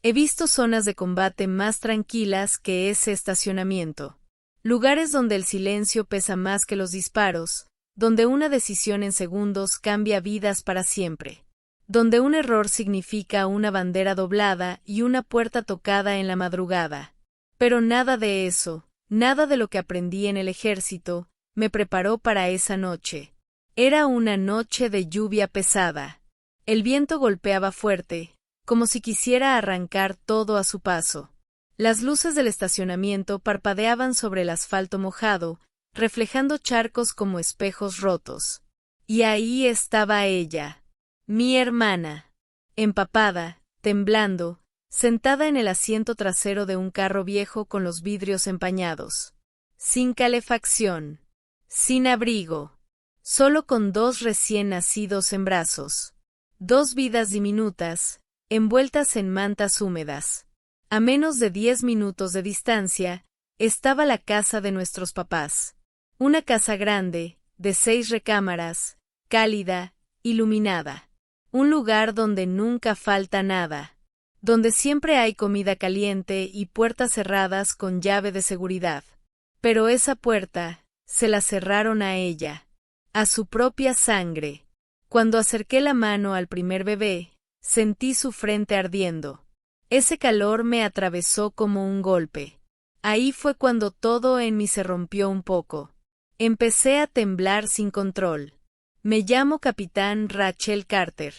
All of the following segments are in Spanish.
He visto zonas de combate más tranquilas que ese estacionamiento. Lugares donde el silencio pesa más que los disparos, donde una decisión en segundos cambia vidas para siempre. Donde un error significa una bandera doblada y una puerta tocada en la madrugada. Pero nada de eso, nada de lo que aprendí en el ejército, me preparó para esa noche. Era una noche de lluvia pesada. El viento golpeaba fuerte, como si quisiera arrancar todo a su paso. Las luces del estacionamiento parpadeaban sobre el asfalto mojado, reflejando charcos como espejos rotos. Y ahí estaba ella, mi hermana, empapada, temblando, sentada en el asiento trasero de un carro viejo con los vidrios empañados. Sin calefacción, sin abrigo, solo con 2 recién nacidos en brazos. 2 vidas diminutas, envueltas en mantas húmedas. A menos de 10 minutos de distancia, estaba la casa de nuestros papás. Una casa grande, de 6 recámaras, cálida, iluminada. Un lugar donde nunca falta nada. Donde siempre hay comida caliente y puertas cerradas con llave de seguridad. Pero esa puerta, se la cerraron a ella. A su propia sangre. Cuando acerqué la mano al primer bebé, sentí su frente ardiendo. Ese calor me atravesó como un golpe. Ahí fue cuando todo en mí se rompió un poco. Empecé a temblar sin control. Me llamo Capitán Rachel Carter.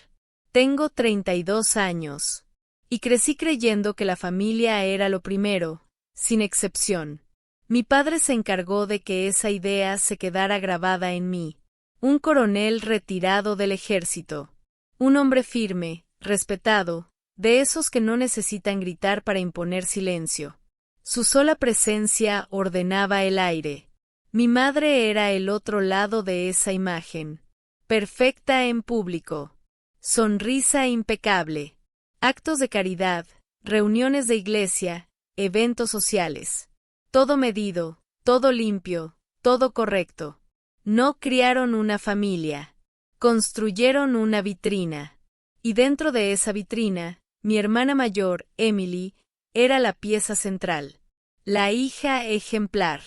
Tengo 32 años. Y crecí creyendo que la familia era lo primero, sin excepción. Mi padre se encargó de que esa idea se quedara grabada en mí. Un coronel retirado del ejército. Un hombre firme, respetado, de esos que no necesitan gritar para imponer silencio. Su sola presencia ordenaba el aire. Mi madre era el otro lado de esa imagen. Perfecta en público. Sonrisa impecable. Actos de caridad, reuniones de iglesia, eventos sociales. Todo medido, todo limpio, todo correcto. No criaron una familia. Construyeron una vitrina. Y dentro de esa vitrina, mi hermana mayor, Emily, era la pieza central. La hija ejemplar.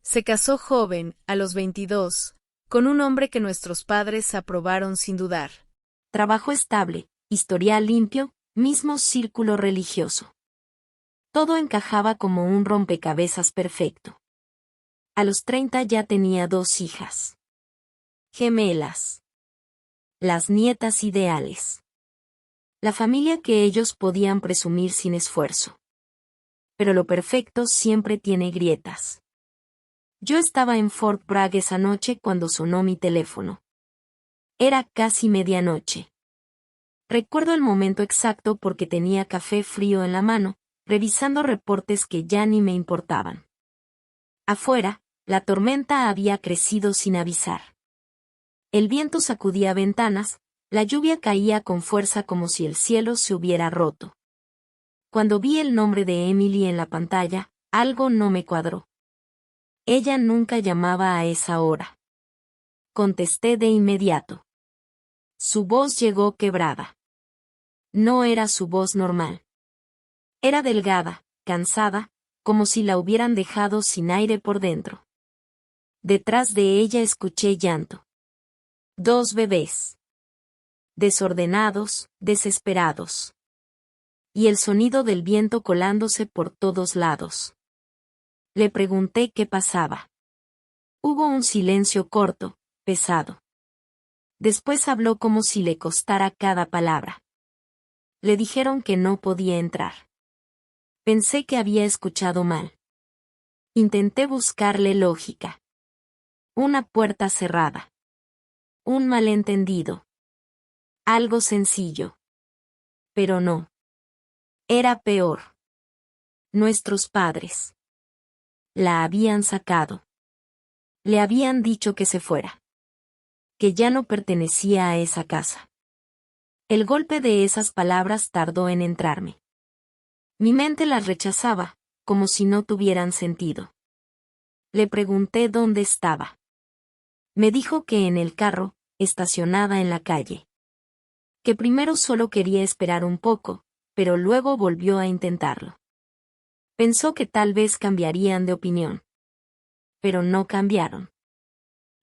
Se casó joven, a los 22, con un hombre que nuestros padres aprobaron sin dudar. Trabajo estable, historial limpio, mismo círculo religioso. Todo encajaba como un rompecabezas perfecto. A los 30 ya tenía 2 hijas. Gemelas. Las nietas ideales. La familia que ellos podían presumir sin esfuerzo. Pero lo perfecto siempre tiene grietas. Yo estaba en Fort Bragg esa noche cuando sonó mi teléfono. Era casi medianoche. Recuerdo el momento exacto porque tenía café frío en la mano, revisando reportes que ya ni me importaban. Afuera, la tormenta había crecido sin avisar. El viento sacudía ventanas, la lluvia caía con fuerza como si el cielo se hubiera roto. Cuando vi el nombre de Emily en la pantalla, algo no me cuadró. Ella nunca llamaba a esa hora. Contesté de inmediato. Su voz llegó quebrada. No era su voz normal. Era delgada, cansada, como si la hubieran dejado sin aire por dentro. Detrás de ella escuché llanto. 2 bebés. Desordenados, desesperados. Y el sonido del viento colándose por todos lados. Le pregunté qué pasaba. Hubo un silencio corto, pesado. Después habló como si le costara cada palabra. Le dijeron que no podía entrar. Pensé que había escuchado mal. Intenté buscarle lógica. Una puerta cerrada. Un malentendido. Algo sencillo. Pero no. Era peor. Nuestros padres. La habían sacado. Le habían dicho que se fuera. Que ya no pertenecía a esa casa. El golpe de esas palabras tardó en entrarme. Mi mente las rechazaba, como si no tuvieran sentido. Le pregunté dónde estaba. Me dijo que en el carro, estacionada en la calle. Que primero solo quería esperar un poco, pero luego volvió a intentarlo. Pensó que tal vez cambiarían de opinión. Pero no cambiaron.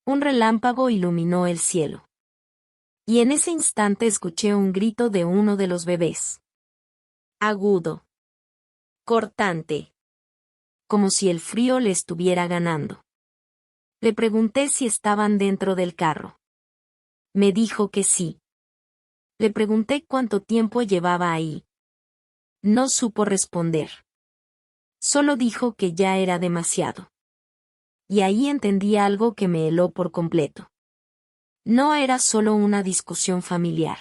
Un relámpago iluminó el cielo. Y en ese instante escuché un grito de uno de los bebés. Agudo. Cortante. Como si el frío le estuviera ganando. Le pregunté si estaban dentro del carro. Me dijo que sí. Le pregunté cuánto tiempo llevaba ahí. No supo responder. Solo dijo que ya era demasiado. Y ahí entendí algo que me heló por completo. No era solo una discusión familiar.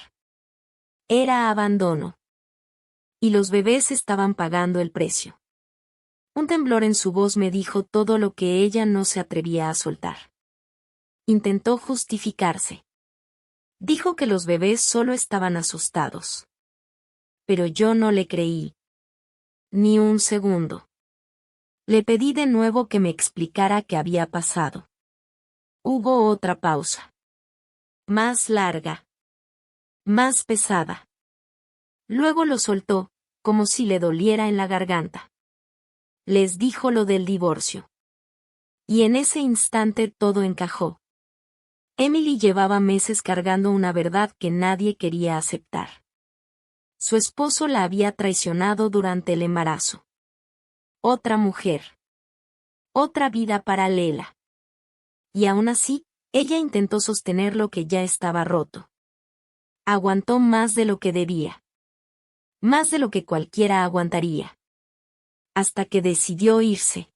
Era abandono. Y los bebés estaban pagando el precio. Un temblor en su voz me dijo todo lo que ella no se atrevía a soltar. Intentó justificarse. Dijo que los bebés solo estaban asustados. Pero yo no le creí. Ni un segundo. Le pedí de nuevo que me explicara qué había pasado. Hubo otra pausa. Más larga. Más pesada. Luego lo soltó, como si le doliera en la garganta. Les dijo lo del divorcio. Y en ese instante todo encajó. Emily llevaba meses cargando una verdad que nadie quería aceptar. Su esposo la había traicionado durante el embarazo. Otra mujer. Otra vida paralela. Y aún así, ella intentó sostener lo que ya estaba roto. Aguantó más de lo que debía. Más de lo que cualquiera aguantaría. Hasta que decidió irse.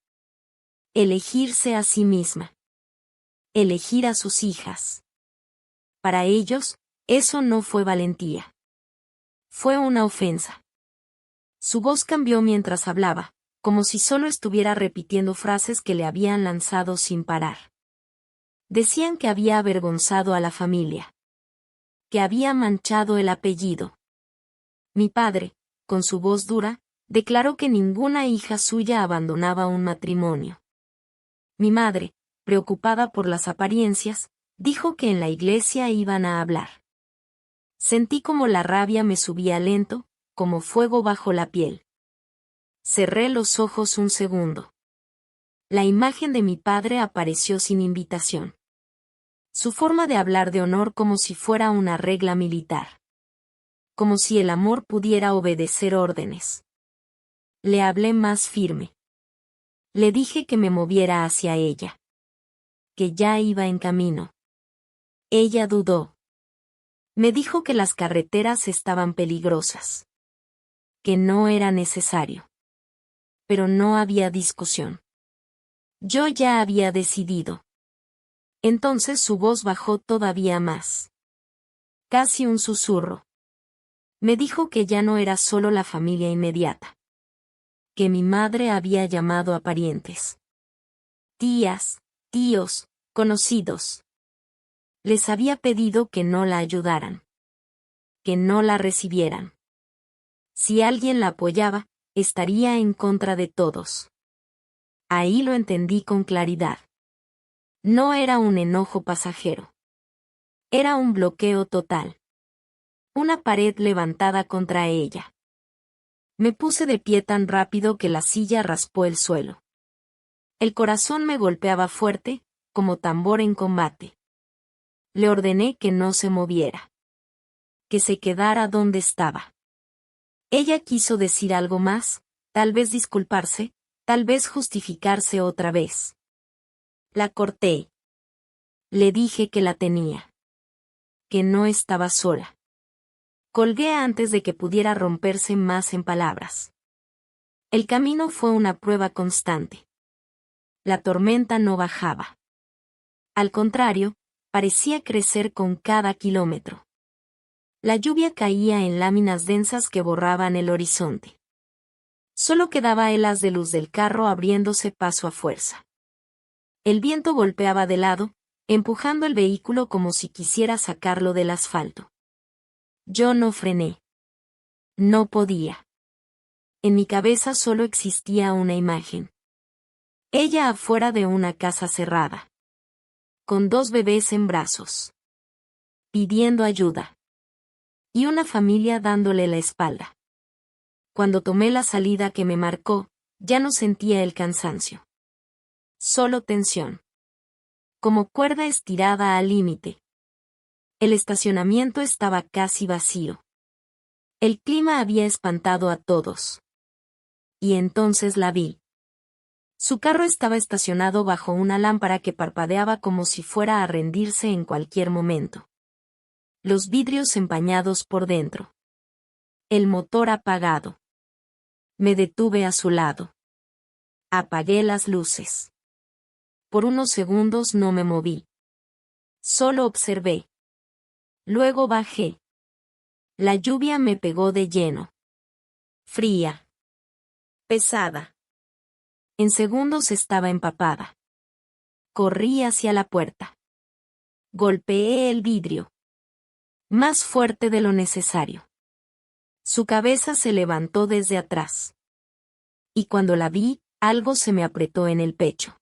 Elegirse a sí misma. Elegir a sus hijas. Para ellos, eso no fue valentía. Fue una ofensa. Su voz cambió mientras hablaba, como si solo estuviera repitiendo frases que le habían lanzado sin parar. Decían que había avergonzado a la familia. Que había manchado el apellido. Mi padre, con su voz dura, declaró que ninguna hija suya abandonaba un matrimonio. Mi madre, preocupada por las apariencias, dijo que en la iglesia iban a hablar. Sentí como la rabia me subía lento, como fuego bajo la piel. Cerré los ojos un segundo. La imagen de mi padre apareció sin invitación. Su forma de hablar de honor como si fuera una regla militar. Como si el amor pudiera obedecer órdenes. Le hablé más firme. Le dije que me moviera hacia ella. Que ya iba en camino. Ella dudó. Me dijo que las carreteras estaban peligrosas. Que no era necesario. Pero no había discusión. Yo ya había decidido. Entonces su voz bajó todavía más. Casi un susurro. Me dijo que ya no era solo la familia inmediata. Que mi madre había llamado a parientes. Tías, tíos, conocidos. Les había pedido que no la ayudaran. Que no la recibieran. Si alguien la apoyaba, estaría en contra de todos. Ahí lo entendí con claridad. No era un enojo pasajero. Era un bloqueo total. Una pared levantada contra ella. Me puse de pie tan rápido que la silla raspó el suelo. El corazón me golpeaba fuerte, como tambor en combate. Le ordené que no se moviera. Que se quedara donde estaba. Ella quiso decir algo más, tal vez disculparse, tal vez justificarse otra vez. La corté. Le dije que la tenía. Que no estaba sola. Colgué antes de que pudiera romperse más en palabras. El camino fue una prueba constante. La tormenta no bajaba. Al contrario, parecía crecer con cada kilómetro. La lluvia caía en láminas densas que borraban el horizonte. Solo quedaba el haz de luz del carro abriéndose paso a fuerza. El viento golpeaba de lado, empujando el vehículo como si quisiera sacarlo del asfalto. Yo no frené. No podía. En mi cabeza solo existía una imagen. Ella afuera de una casa cerrada. Con 2 bebés en brazos. Pidiendo ayuda. Y una familia dándole la espalda. Cuando tomé la salida que me marcó, ya no sentía el cansancio. Solo tensión. Como cuerda estirada al límite. El estacionamiento estaba casi vacío. El clima había espantado a todos. Y entonces la vi. Su carro estaba estacionado bajo una lámpara que parpadeaba como si fuera a rendirse en cualquier momento. Los vidrios empañados por dentro. El motor apagado. Me detuve a su lado. Apagué las luces. Por unos segundos no me moví. Solo observé. Luego bajé. La lluvia me pegó de lleno. Fría. Pesada. En segundos estaba empapada. Corrí hacia la puerta. Golpeé el vidrio. Más fuerte de lo necesario. Su cabeza se levantó desde atrás. Y cuando la vi, algo se me apretó en el pecho.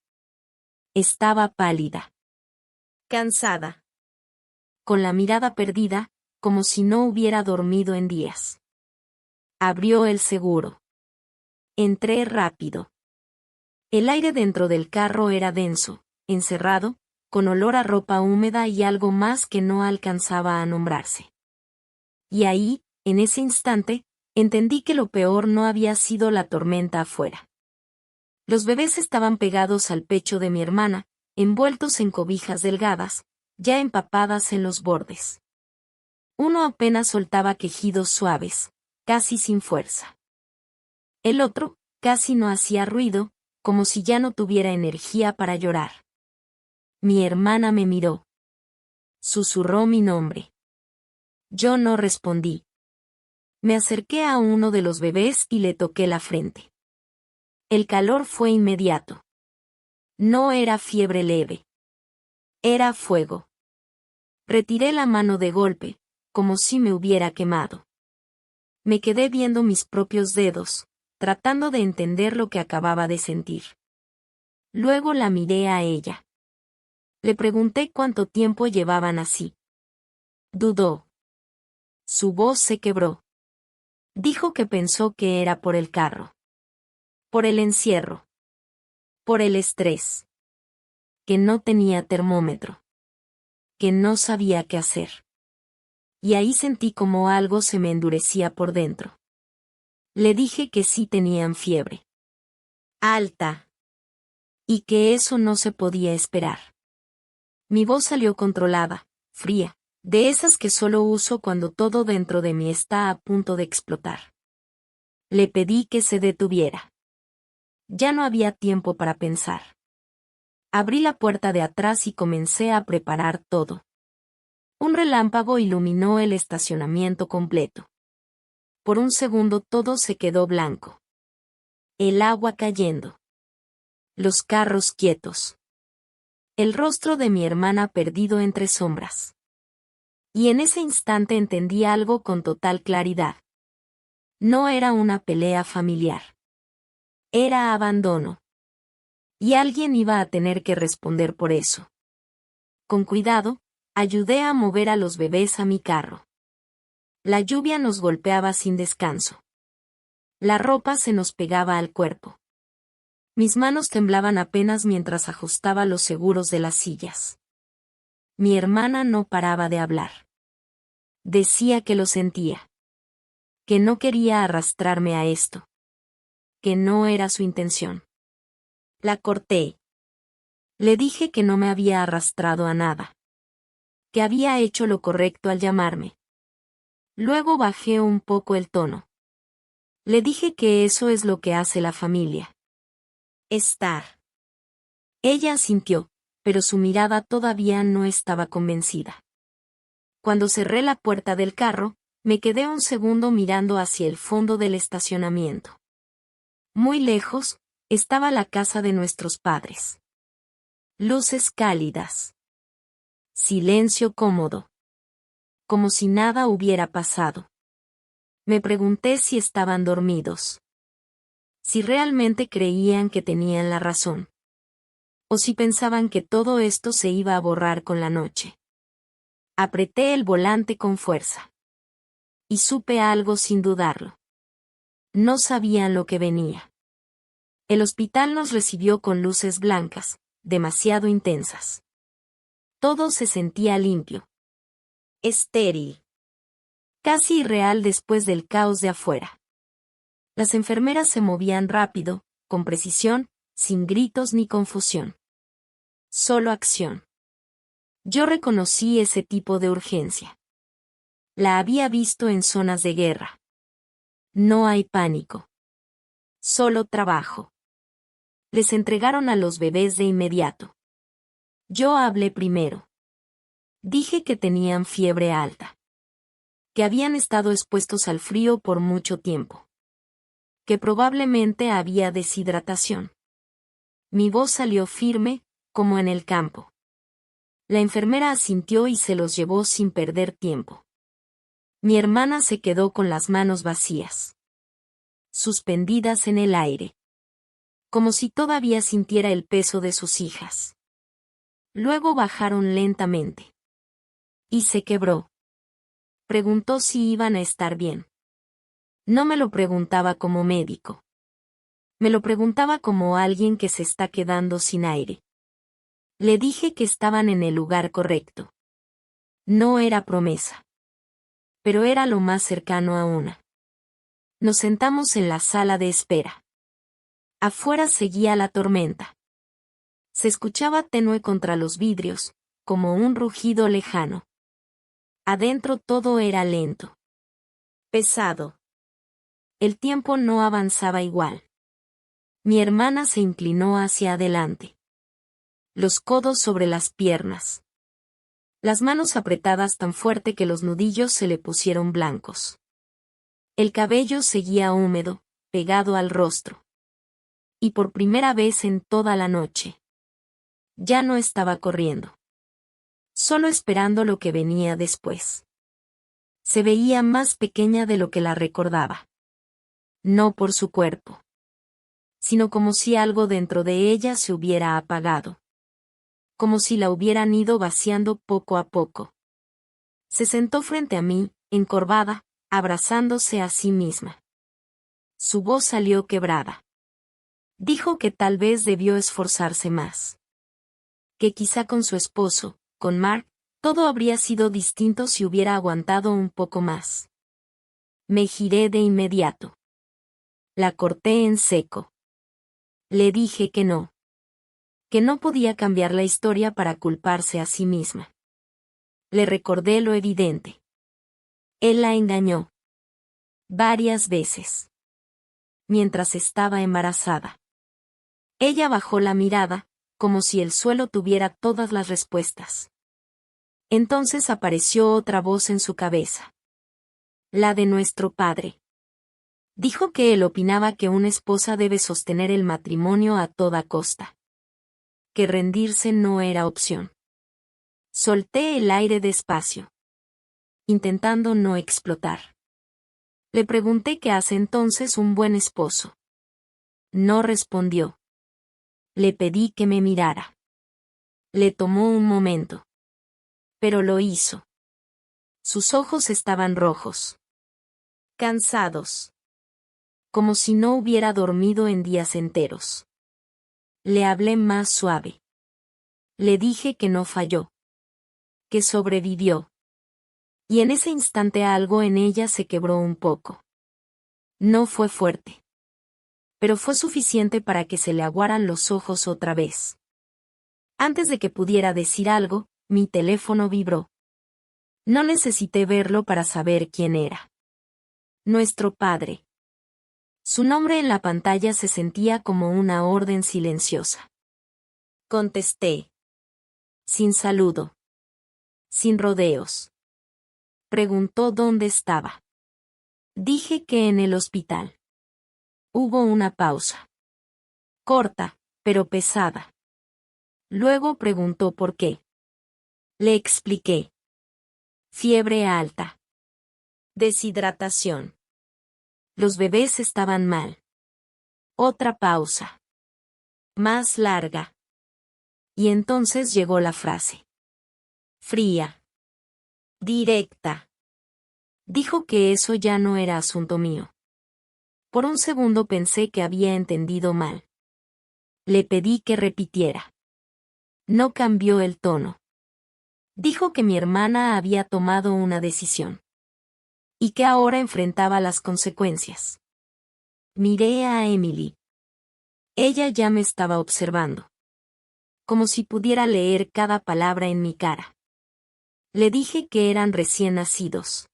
Estaba pálida. Cansada. Con la mirada perdida, como si no hubiera dormido en días. Abrió el seguro. Entré rápido. El aire dentro del carro era denso, encerrado, con olor a ropa húmeda y algo más que no alcanzaba a nombrarse. Y ahí, en ese instante, entendí que lo peor no había sido la tormenta afuera. Los bebés estaban pegados al pecho de mi hermana, envueltos en cobijas delgadas, ya empapadas en los bordes. Uno apenas soltaba quejidos suaves, casi sin fuerza. El otro, casi no hacía ruido, como si ya no tuviera energía para llorar. Mi hermana me miró. Susurró mi nombre. Yo no respondí. Me acerqué a uno de los bebés y le toqué la frente. El calor fue inmediato. No era fiebre leve. Era fuego. Retiré la mano de golpe, como si me hubiera quemado. Me quedé viendo mis propios dedos, tratando de entender lo que acababa de sentir. Luego la miré a ella. Le pregunté cuánto tiempo llevaban así. Dudó. Su voz se quebró. Dijo que pensó que era por el carro. Por el encierro. Por el estrés. Que no tenía termómetro. Que no sabía qué hacer. Y ahí sentí como algo se me endurecía por dentro. Le dije que sí tenían fiebre. Alta. Y que eso no se podía esperar. Mi voz salió controlada, fría, de esas que solo uso cuando todo dentro de mí está a punto de explotar. Le pedí que se detuviera. Ya no había tiempo para pensar. Abrí la puerta de atrás y comencé a preparar todo. Un relámpago iluminó el estacionamiento completo. Por un segundo todo se quedó blanco. El agua cayendo. Los carros quietos. El rostro de mi hermana perdido entre sombras. Y en ese instante entendí algo con total claridad. No era una pelea familiar. Era abandono. Y alguien iba a tener que responder por eso. Con cuidado, ayudé a mover a los bebés a mi carro. La lluvia nos golpeaba sin descanso. La ropa se nos pegaba al cuerpo. Mis manos temblaban apenas mientras ajustaba los seguros de las sillas. Mi hermana no paraba de hablar. Decía que lo sentía. Que no quería arrastrarme a esto. Que no era su intención. La corté. Le dije que no me había arrastrado a nada. Que había hecho lo correcto al llamarme. Luego bajé un poco el tono. Le dije que eso es lo que hace la familia. Estar. Ella asintió, pero su mirada todavía no estaba convencida. Cuando cerré la puerta del carro, me quedé un segundo mirando hacia el fondo del estacionamiento. Muy lejos, estaba la casa de nuestros padres. Luces cálidas. Silencio cómodo. Como si nada hubiera pasado. Me pregunté si estaban dormidos. Si realmente creían que tenían la razón. O si pensaban que todo esto se iba a borrar con la noche. Apreté el volante con fuerza. Y supe algo sin dudarlo. No sabían lo que venía. El hospital nos recibió con luces blancas, demasiado intensas. Todo se sentía limpio. Estéril. Casi irreal después del caos de afuera. Las enfermeras se movían rápido, con precisión, sin gritos ni confusión. Solo acción. Yo reconocí ese tipo de urgencia. La había visto en zonas de guerra. No hay pánico. Solo trabajo. Les entregaron a los bebés de inmediato. Yo hablé primero. Dije que tenían fiebre alta. Que habían estado expuestos al frío por mucho tiempo. Que probablemente había deshidratación. Mi voz salió firme, como en el campo. La enfermera asintió y se los llevó sin perder tiempo. Mi hermana se quedó con las manos vacías. Suspendidas en el aire. Como si todavía sintiera el peso de sus hijas. Luego bajaron lentamente. Y se quebró. Preguntó si iban a estar bien. No me lo preguntaba como médico. Me lo preguntaba como alguien que se está quedando sin aire. Le dije que estaban en el lugar correcto. No era promesa. Pero era lo más cercano a una. Nos sentamos en la sala de espera. Afuera seguía la tormenta. Se escuchaba tenue contra los vidrios, como un rugido lejano. Adentro todo era lento. Pesado. El tiempo no avanzaba igual. Mi hermana se inclinó hacia adelante. Los codos sobre las piernas. Las manos apretadas tan fuerte que los nudillos se le pusieron blancos. El cabello seguía húmedo, pegado al rostro. Y por primera vez en toda la noche. Ya no estaba corriendo. Solo esperando lo que venía después. Se veía más pequeña de lo que la recordaba. No por su cuerpo. Sino como si algo dentro de ella se hubiera apagado. Como si la hubieran ido vaciando poco a poco. Se sentó frente a mí, encorvada, abrazándose a sí misma. Su voz salió quebrada. Dijo que tal vez debió esforzarse más. Que quizá con su esposo, con Mark, todo habría sido distinto si hubiera aguantado un poco más. Me giré de inmediato. La corté en seco. Le dije que no. Que no podía cambiar la historia para culparse a sí misma. Le recordé lo evidente. Él la engañó. Varias veces. Mientras estaba embarazada. Ella bajó la mirada, como si el suelo tuviera todas las respuestas. Entonces apareció otra voz en su cabeza. La de nuestro padre. Dijo que él opinaba que una esposa debe sostener el matrimonio a toda costa. Que rendirse no era opción. Solté el aire despacio. Intentando no explotar. Le pregunté qué hace entonces un buen esposo. No respondió. Le pedí que me mirara. Le tomó un momento. Pero lo hizo. Sus ojos estaban rojos. Cansados. Como si no hubiera dormido en días enteros. Le hablé más suave. Le dije que no falló. Que sobrevivió. Y en ese instante algo en ella se quebró un poco. No fue fuerte. Pero fue suficiente para que se le aguaran los ojos otra vez. Antes de que pudiera decir algo, mi teléfono vibró. No necesité verlo para saber quién era. Nuestro padre. Su nombre en la pantalla se sentía como una orden silenciosa. Contesté. Sin saludo. Sin rodeos. Preguntó dónde estaba. Dije que en el hospital. Hubo una pausa. Corta, pero pesada. Luego preguntó por qué. Le expliqué. Fiebre alta. Deshidratación. Los bebés estaban mal. Otra pausa. Más larga. Y entonces llegó la frase. Fría. Directa. Dijo que eso ya no era asunto mío. Por un segundo pensé que había entendido mal. Le pedí que repitiera. No cambió el tono. Dijo que mi hermana había tomado una decisión. Y que ahora enfrentaba las consecuencias. Miré a Emily. Ella ya me estaba observando. Como si pudiera leer cada palabra en mi cara. Le dije que eran recién nacidos.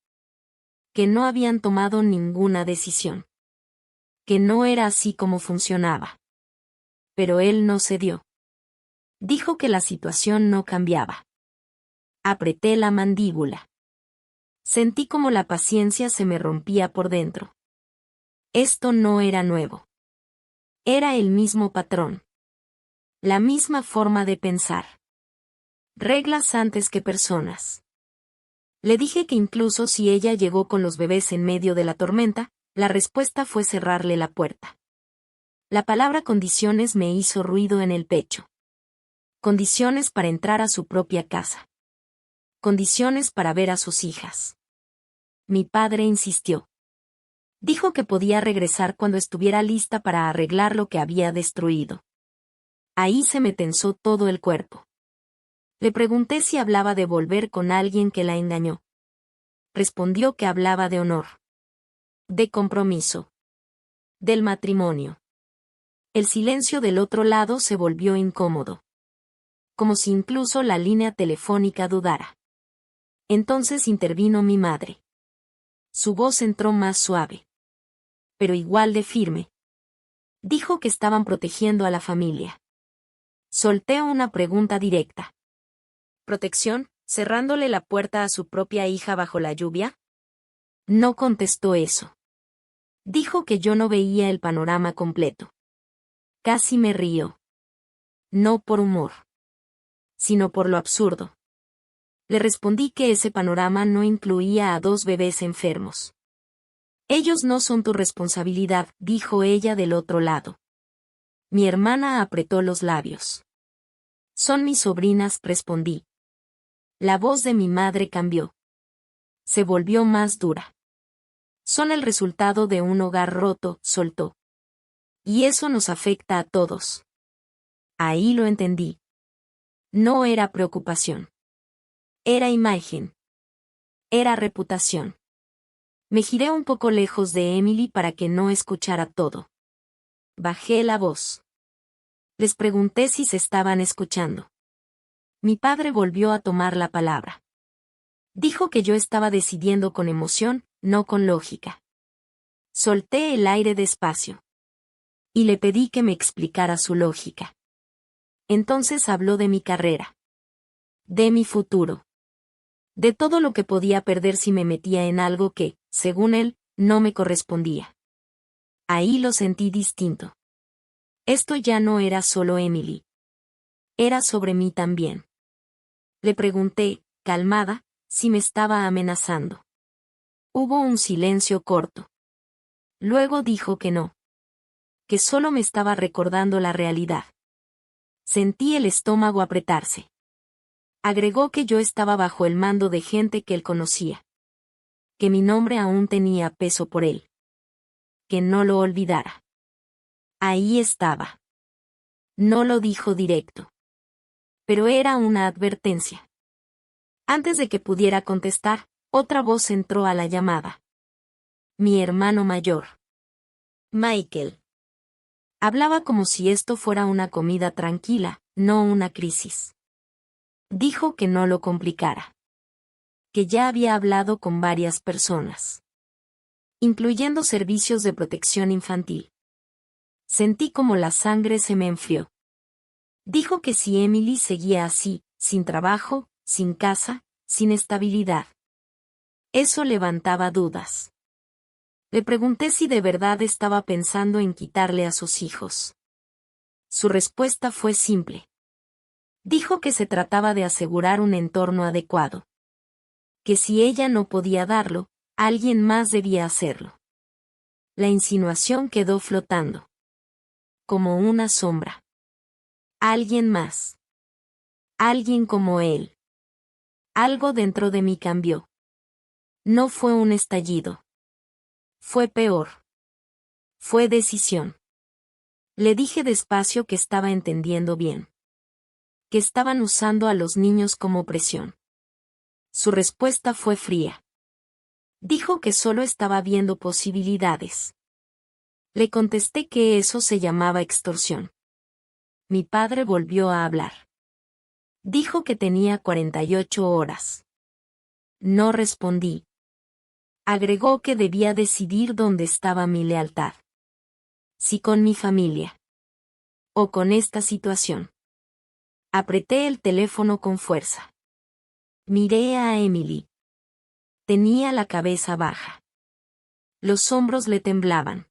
Que no habían tomado ninguna decisión. Que no era así como funcionaba. Pero él no cedió. Dijo que la situación no cambiaba. Apreté la mandíbula. Sentí como la paciencia se me rompía por dentro. Esto no era nuevo. Era el mismo patrón. La misma forma de pensar. Reglas antes que personas. Le dije que incluso si ella llegó con los bebés en medio de la tormenta, la respuesta fue cerrarle la puerta. La palabra condiciones me hizo ruido en el pecho. Condiciones para entrar a su propia casa. Condiciones para ver a sus hijas. Mi padre insistió. Dijo que podía regresar cuando estuviera lista para arreglar lo que había destruido. Ahí se me tensó todo el cuerpo. Le pregunté si hablaba de volver con alguien que la engañó. Respondió que hablaba de honor. De compromiso. Del matrimonio. El silencio del otro lado se volvió incómodo. Como si incluso la línea telefónica dudara. Entonces intervino mi madre. Su voz entró más suave. Pero igual de firme. Dijo que estaban protegiendo a la familia. Solté una pregunta directa. ¿Protección, cerrándole la puerta a su propia hija bajo la lluvia? No contestó eso. Dijo que yo no veía el panorama completo. Casi me río. No por humor. Sino por lo absurdo. Le respondí que ese panorama no incluía a 2 bebés enfermos. Ellos no son tu responsabilidad, dijo ella del otro lado. Mi hermana apretó los labios. Son mis sobrinas, respondí. La voz de mi madre cambió. Se volvió más dura. Son el resultado de un hogar roto, soltó. Y eso nos afecta a todos. Ahí lo entendí. No era preocupación. Era imagen. Era reputación. Me giré un poco lejos de Emily para que no escuchara todo. Bajé la voz. Les pregunté si se estaban escuchando. Mi padre volvió a tomar la palabra. Dijo que yo estaba decidiendo con emoción, no con lógica. Solté el aire despacio. Y le pedí que me explicara su lógica. Entonces habló de mi carrera. De mi futuro. De todo lo que podía perder si me metía en algo que, según él, no me correspondía. Ahí lo sentí distinto. Esto ya no era solo Emily. Era sobre mí también. Le pregunté, calmada, si me estaba amenazando. Hubo un silencio corto. Luego dijo que no. Que solo me estaba recordando la realidad. Sentí el estómago apretarse. Agregó que yo estaba bajo el mando de gente que él conocía. Que mi nombre aún tenía peso por él. Que no lo olvidara. Ahí estaba. No lo dijo directo. Pero era una advertencia. Antes de que pudiera contestar, otra voz entró a la llamada. Mi hermano mayor. Michael. Hablaba como si esto fuera una comida tranquila, no una crisis. Dijo que no lo complicara. Que ya había hablado con varias personas. Incluyendo servicios de protección infantil. Sentí como la sangre se me enfrió. Dijo que si Emily seguía así, sin trabajo, sin casa, sin estabilidad. Eso levantaba dudas. Le pregunté si de verdad estaba pensando en quitarle a sus hijos. Su respuesta fue simple. Dijo que se trataba de asegurar un entorno adecuado. Que si ella no podía darlo, alguien más debía hacerlo. La insinuación quedó flotando. Como una sombra. Alguien más. Alguien como él. Algo dentro de mí cambió. No fue un estallido. Fue peor. Fue decisión. Le dije despacio que estaba entendiendo bien. Que estaban usando a los niños como presión. Su respuesta fue fría. Dijo que solo estaba viendo posibilidades. Le contesté que eso se llamaba extorsión. Mi padre volvió a hablar. Dijo que tenía 48 horas. No respondí. Agregó que debía decidir dónde estaba mi lealtad. Si con mi familia. O con esta situación. Apreté el teléfono con fuerza. Miré a Emily. Tenía la cabeza baja. Los hombros le temblaban.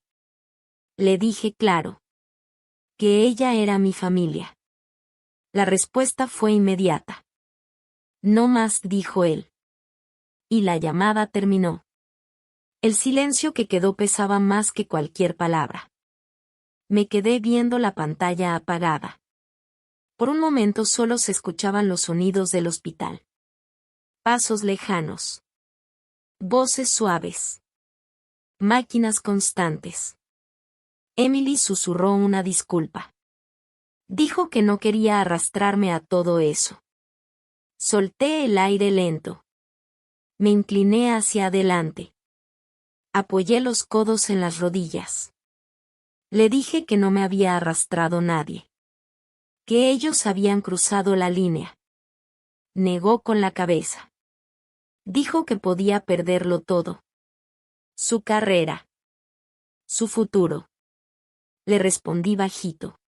Le dije claro. Que ella era mi familia. La respuesta fue inmediata. No más, dijo él. Y la llamada terminó. El silencio que quedó pesaba más que cualquier palabra. Me quedé viendo la pantalla apagada. Por un momento solo se escuchaban los sonidos del hospital. Pasos lejanos. Voces suaves. Máquinas constantes. Emily susurró una disculpa. Dijo que no quería arrastrarme a todo eso. Solté el aire lento. Me incliné hacia adelante. Apoyé los codos en las rodillas. Le dije que no me había arrastrado nadie. Que ellos habían cruzado la línea. Negó con la cabeza. Dijo que podía perderlo todo. Su carrera. Su futuro. Le respondí bajito.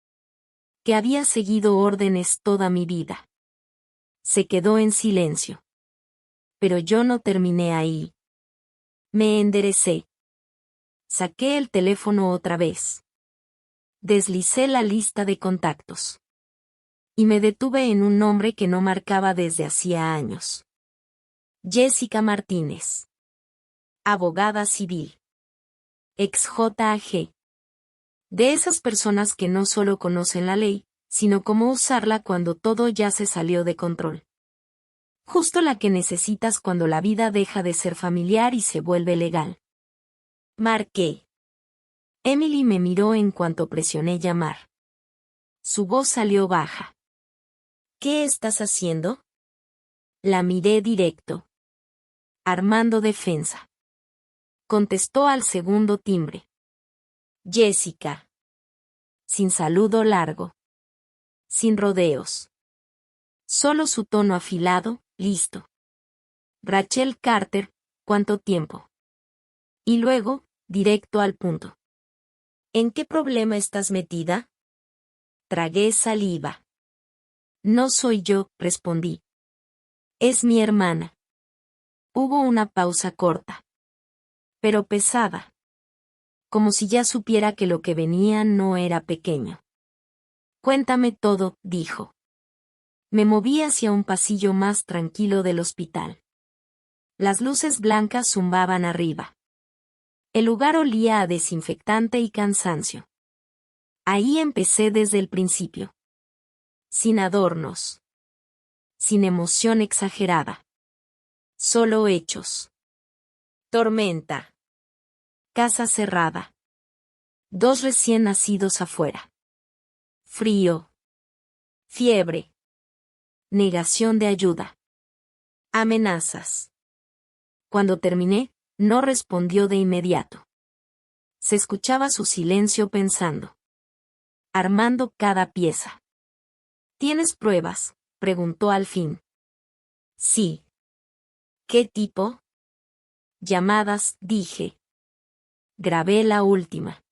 Que había seguido órdenes toda mi vida. Se quedó en silencio. Pero yo no terminé ahí. Me enderecé. Saqué el teléfono otra vez. Deslicé la lista de contactos. Y me detuve en un nombre que no marcaba desde hacía años. Jessica Martínez. Abogada civil. Ex JAG. De esas personas que no solo conocen la ley, sino cómo usarla cuando todo ya se salió de control. Justo la que necesitas cuando la vida deja de ser familiar y se vuelve legal. Marqué. Emily me miró en cuanto presioné llamar. Su voz salió baja. ¿Qué estás haciendo? La miré directo. Armando defensa. Contestó al segundo timbre. Jessica. Sin saludo largo. Sin rodeos. Solo su tono afilado, listo. Rachel Carter, ¿cuánto tiempo? Y luego, directo al punto. ¿En qué problema estás metida? Tragué saliva. No soy yo, respondí. Es mi hermana. Hubo una pausa corta. Pero pesada. Como si ya supiera que lo que venía no era pequeño. Cuéntame todo, dijo. Me moví hacia un pasillo más tranquilo del hospital. Las luces blancas zumbaban arriba. El lugar olía a desinfectante y cansancio. Ahí empecé desde el principio. Sin adornos. Sin emoción exagerada. Solo hechos. Tormenta. Casa cerrada. 2 recién nacidos afuera. Frío. Fiebre. Negación de ayuda. Amenazas. Cuando terminé, no respondió de inmediato. Se escuchaba su silencio pensando. Armando cada pieza. ¿Tienes pruebas?, preguntó al fin. Sí. ¿Qué tipo? Llamadas, dije. Grabé la última.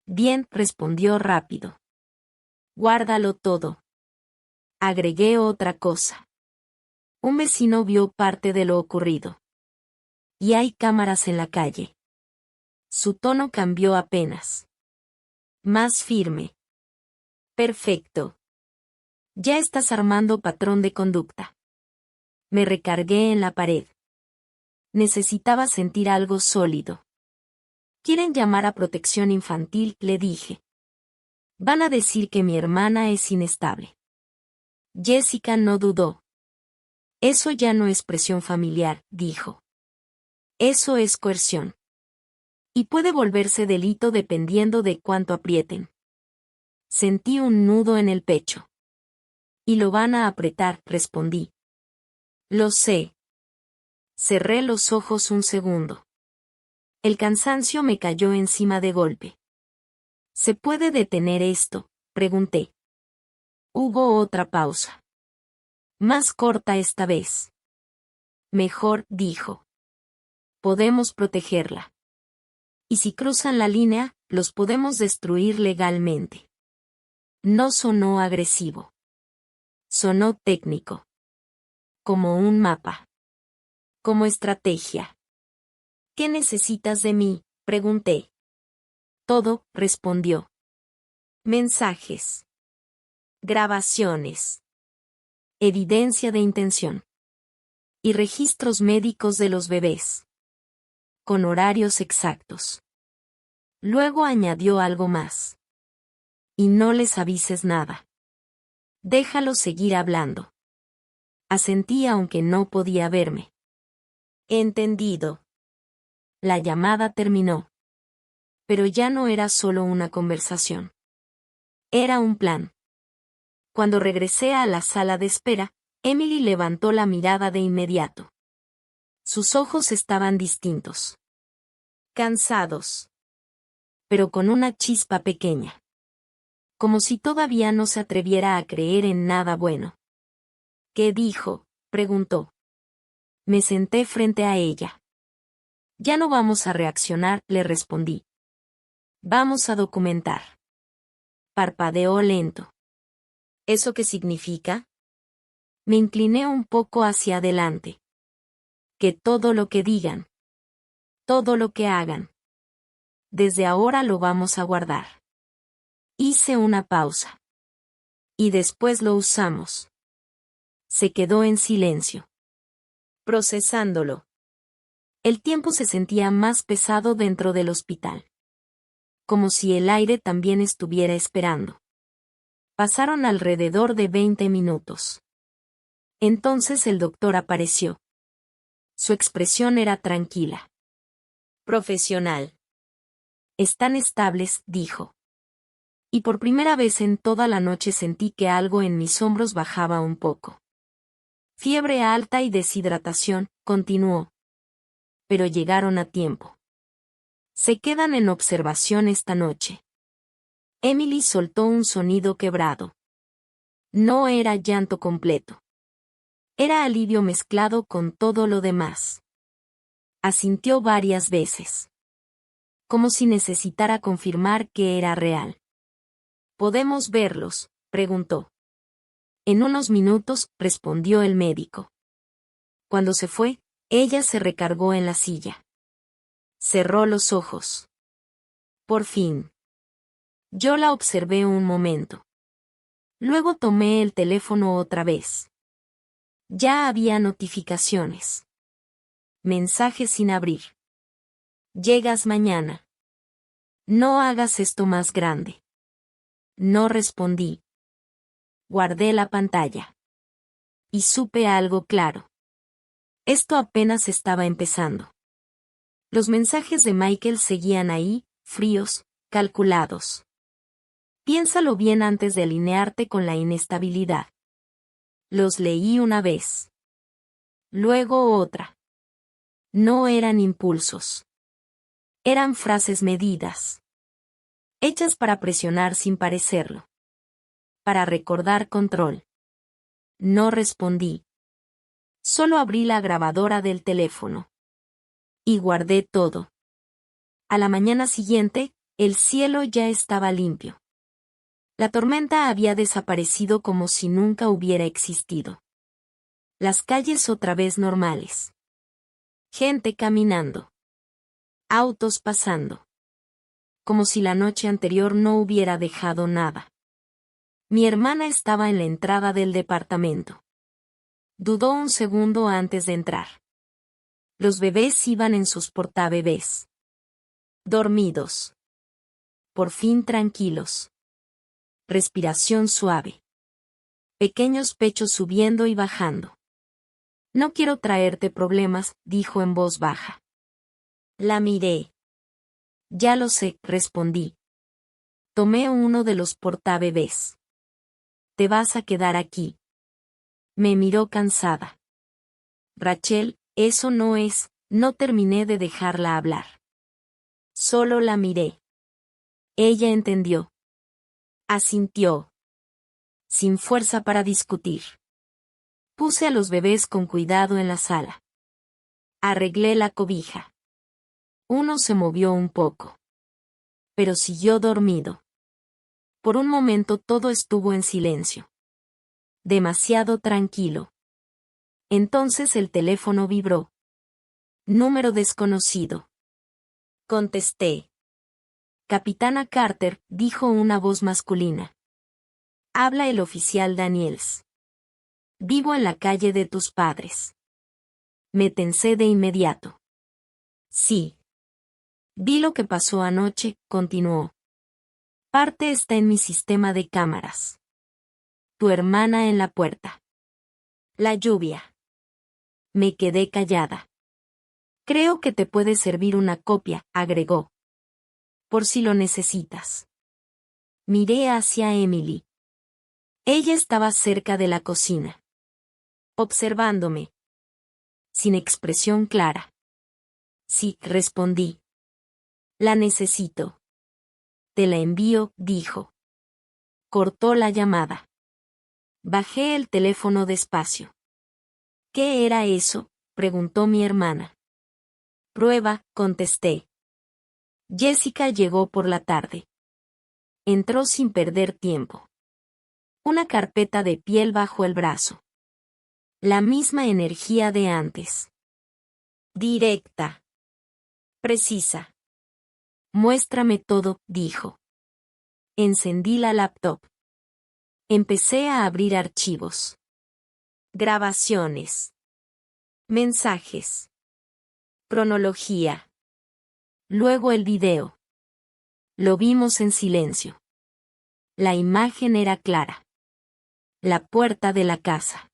Bien, respondió rápido. Guárdalo todo. Agregué otra cosa. Un vecino vio parte de lo ocurrido. Y hay cámaras en la calle. Su tono cambió apenas. Más firme. Perfecto. Ya estás armando patrón de conducta. Me recargué en la pared. Necesitaba sentir algo sólido. ¿Quieren llamar a protección infantil?, le dije. Van a decir que mi hermana es inestable. Jessica no dudó. Eso ya no es presión familiar, dijo. Eso es coerción. Y puede volverse delito dependiendo de cuánto aprieten. Sentí un nudo en el pecho. Y lo van a apretar, respondí. Lo sé. Cerré los ojos un segundo. El cansancio me cayó encima de golpe. ¿Se puede detener esto?, pregunté. Hubo otra pausa. Más corta esta vez. Mejor, dijo. Podemos protegerla. Y si cruzan la línea, los podemos destruir legalmente. No sonó agresivo. Sonó técnico. Como un mapa. Como estrategia. ¿Qué necesitas de mí?, pregunté. Todo, respondió. Mensajes. Grabaciones. Evidencia de intención. Y registros médicos de los bebés. Con horarios exactos. Luego añadió algo más. Y no les avises nada. Déjalos seguir hablando. Asentí aunque no podía verme. Entendido. La llamada terminó. Pero ya no era solo una conversación. Era un plan. Cuando regresé a la sala de espera, Emily levantó la mirada de inmediato. Sus ojos estaban distintos. Cansados. Pero con una chispa pequeña. Como si todavía no se atreviera a creer en nada bueno. ¿Qué dijo?, preguntó. Me senté frente a ella. Ya no vamos a reaccionar, le respondí. Vamos a documentar. Parpadeó lento. ¿Eso qué significa? Me incliné un poco hacia adelante. Que todo lo que digan. Todo lo que hagan. Desde ahora lo vamos a guardar. Hice una pausa. Y después lo usamos. Se quedó en silencio. Procesándolo. El tiempo se sentía más pesado dentro del hospital. Como si el aire también estuviera esperando. Pasaron alrededor de 20 minutos. Entonces el doctor apareció. Su expresión era tranquila. Profesional. Están estables, dijo. Y por primera vez en toda la noche sentí que algo en mis hombros bajaba un poco. Fiebre alta y deshidratación, continuó. Pero llegaron a tiempo. Se quedan en observación esta noche. Emily soltó un sonido quebrado. No era llanto completo. Era alivio mezclado con todo lo demás. Asintió varias veces. Como si necesitara confirmar que era real. ¿Podemos verlos?, preguntó. En unos minutos, respondió el médico. Cuando se fue, ella se recargó en la silla. Cerró los ojos. Por fin. Yo la observé un momento. Luego tomé el teléfono otra vez. Ya había notificaciones. Mensajes sin abrir. Llegas mañana. No hagas esto más grande. No respondí. Guardé la pantalla. Y supe algo claro. Esto apenas estaba empezando. Los mensajes de Michael seguían ahí, fríos, calculados. Piénsalo bien antes de alinearte con la inestabilidad. Los leí una vez. Luego otra. No eran impulsos. Eran frases medidas. Hechas para presionar sin parecerlo. Para recordar control. No respondí. Solo abrí la grabadora del teléfono. Y guardé todo. A la mañana siguiente, el cielo ya estaba limpio. La tormenta había desaparecido como si nunca hubiera existido. Las calles otra vez normales. Gente caminando. Autos pasando. Como si la noche anterior no hubiera dejado nada. Mi hermana estaba en la entrada del departamento. Dudó un segundo antes de entrar. Los bebés iban en sus portabebés. Dormidos. Por fin tranquilos. Respiración suave. Pequeños pechos subiendo y bajando. No quiero traerte problemas, dijo en voz baja. La miré. Ya lo sé, respondí. Tomé uno de los portabebés. ¿Te vas a quedar aquí? Me miró cansada. Rachel, eso no es, no terminé de dejarla hablar. Solo la miré. Ella entendió. Asintió. Sin fuerza para discutir. Puse a los bebés con cuidado en la sala. Arreglé la cobija. Uno se movió un poco. Pero siguió dormido. Por un momento todo estuvo en silencio. Demasiado tranquilo. Entonces el teléfono vibró. Número desconocido. Contesté. Capitana Carter, dijo una voz masculina. Habla el oficial Daniels. Vivo en la calle de tus padres. Me tensé de inmediato. Sí. Vi lo que pasó anoche, continuó. Parte está en mi sistema de cámaras. Tu hermana en la puerta. La lluvia. Me quedé callada. Creo que te puede servir una copia, agregó. Por si lo necesitas. Miré hacia Emily. Ella estaba cerca de la cocina. Observándome. Sin expresión clara. Sí, respondí. La necesito. Te la envío, dijo. Cortó la llamada. Bajé el teléfono despacio. ¿Qué era eso?, preguntó mi hermana. Prueba, contesté. Jessica llegó por la tarde. Entró sin perder tiempo. Una carpeta de piel bajo el brazo. La misma energía de antes. Directa. Precisa. Muéstrame todo, dijo. Encendí la laptop. Empecé a abrir archivos. Grabaciones. Mensajes. Cronología. Luego el video. Lo vimos en silencio. La imagen era clara. La puerta de la casa.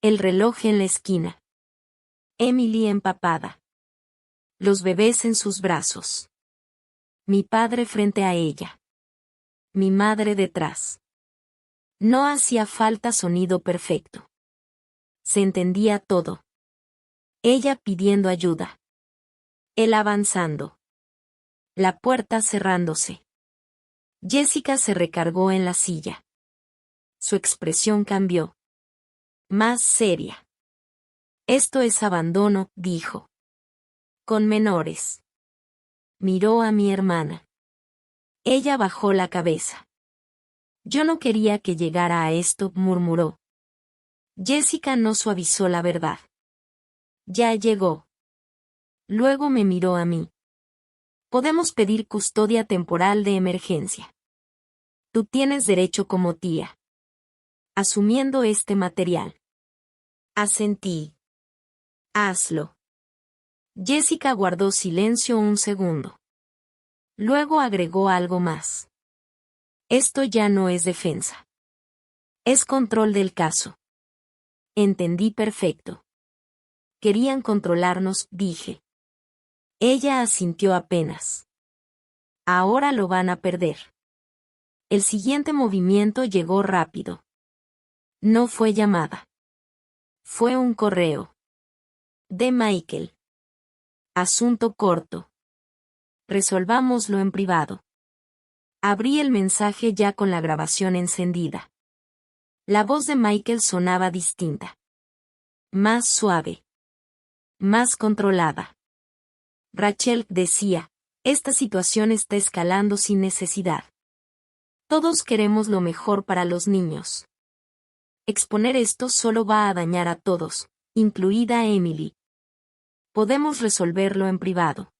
El reloj en la esquina. Emily empapada. Los bebés en sus brazos. Mi padre frente a ella. Mi madre detrás. No hacía falta sonido perfecto. Se entendía todo. Ella pidiendo ayuda. Él avanzando. La puerta cerrándose. Jessica se recargó en la silla. Su expresión cambió. Más seria. Esto es abandono, dijo. Con menores. Miró a mi hermana. Ella bajó la cabeza. Yo no quería que llegara a esto, murmuró. Jessica no suavizó la verdad. Ya llegó. Luego me miró a mí. Podemos pedir custodia temporal de emergencia. Tú tienes derecho como tía. Asumiendo este material. Asentí. Hazlo. Jessica guardó silencio un segundo. Luego agregó algo más. Esto ya no es defensa. Es control del caso. Entendí perfecto. Querían controlarnos, dije. Ella asintió apenas. Ahora lo van a perder. El siguiente movimiento llegó rápido. No fue llamada. Fue un correo. De Michael. Asunto corto. Resolvámoslo en privado. Abrí el mensaje ya con la grabación encendida. La voz de Michael sonaba distinta. Más suave. Más controlada. Rachel decía, esta situación está escalando sin necesidad. Todos queremos lo mejor para los niños. Exponer esto solo va a dañar a todos, incluida Emily. Podemos resolverlo en privado.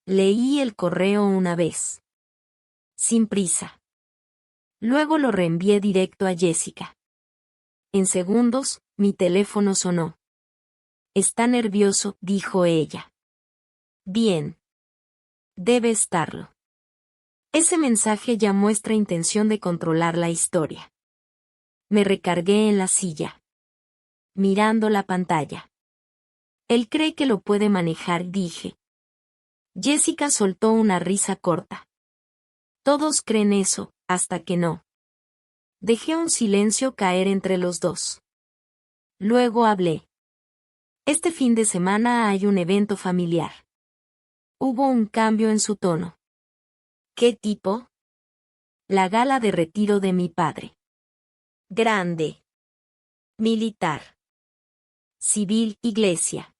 Leí el correo una vez. Sin prisa. Luego lo reenvié directo a Jessica. En segundos, mi teléfono sonó. Está nervioso, dijo ella. Bien. Debe estarlo. Ese mensaje ya muestra intención de controlar la historia. Me recargué en la silla. Mirando la pantalla. Él cree que lo puede manejar, dije. Jessica soltó una risa corta. Todos creen eso, hasta que no. Dejé un silencio caer entre los dos. Luego hablé. Este fin de semana hay un evento familiar. Hubo un cambio en su tono. ¿Qué tipo? La gala de retiro de mi padre. Grande. Militar. Civil, iglesia.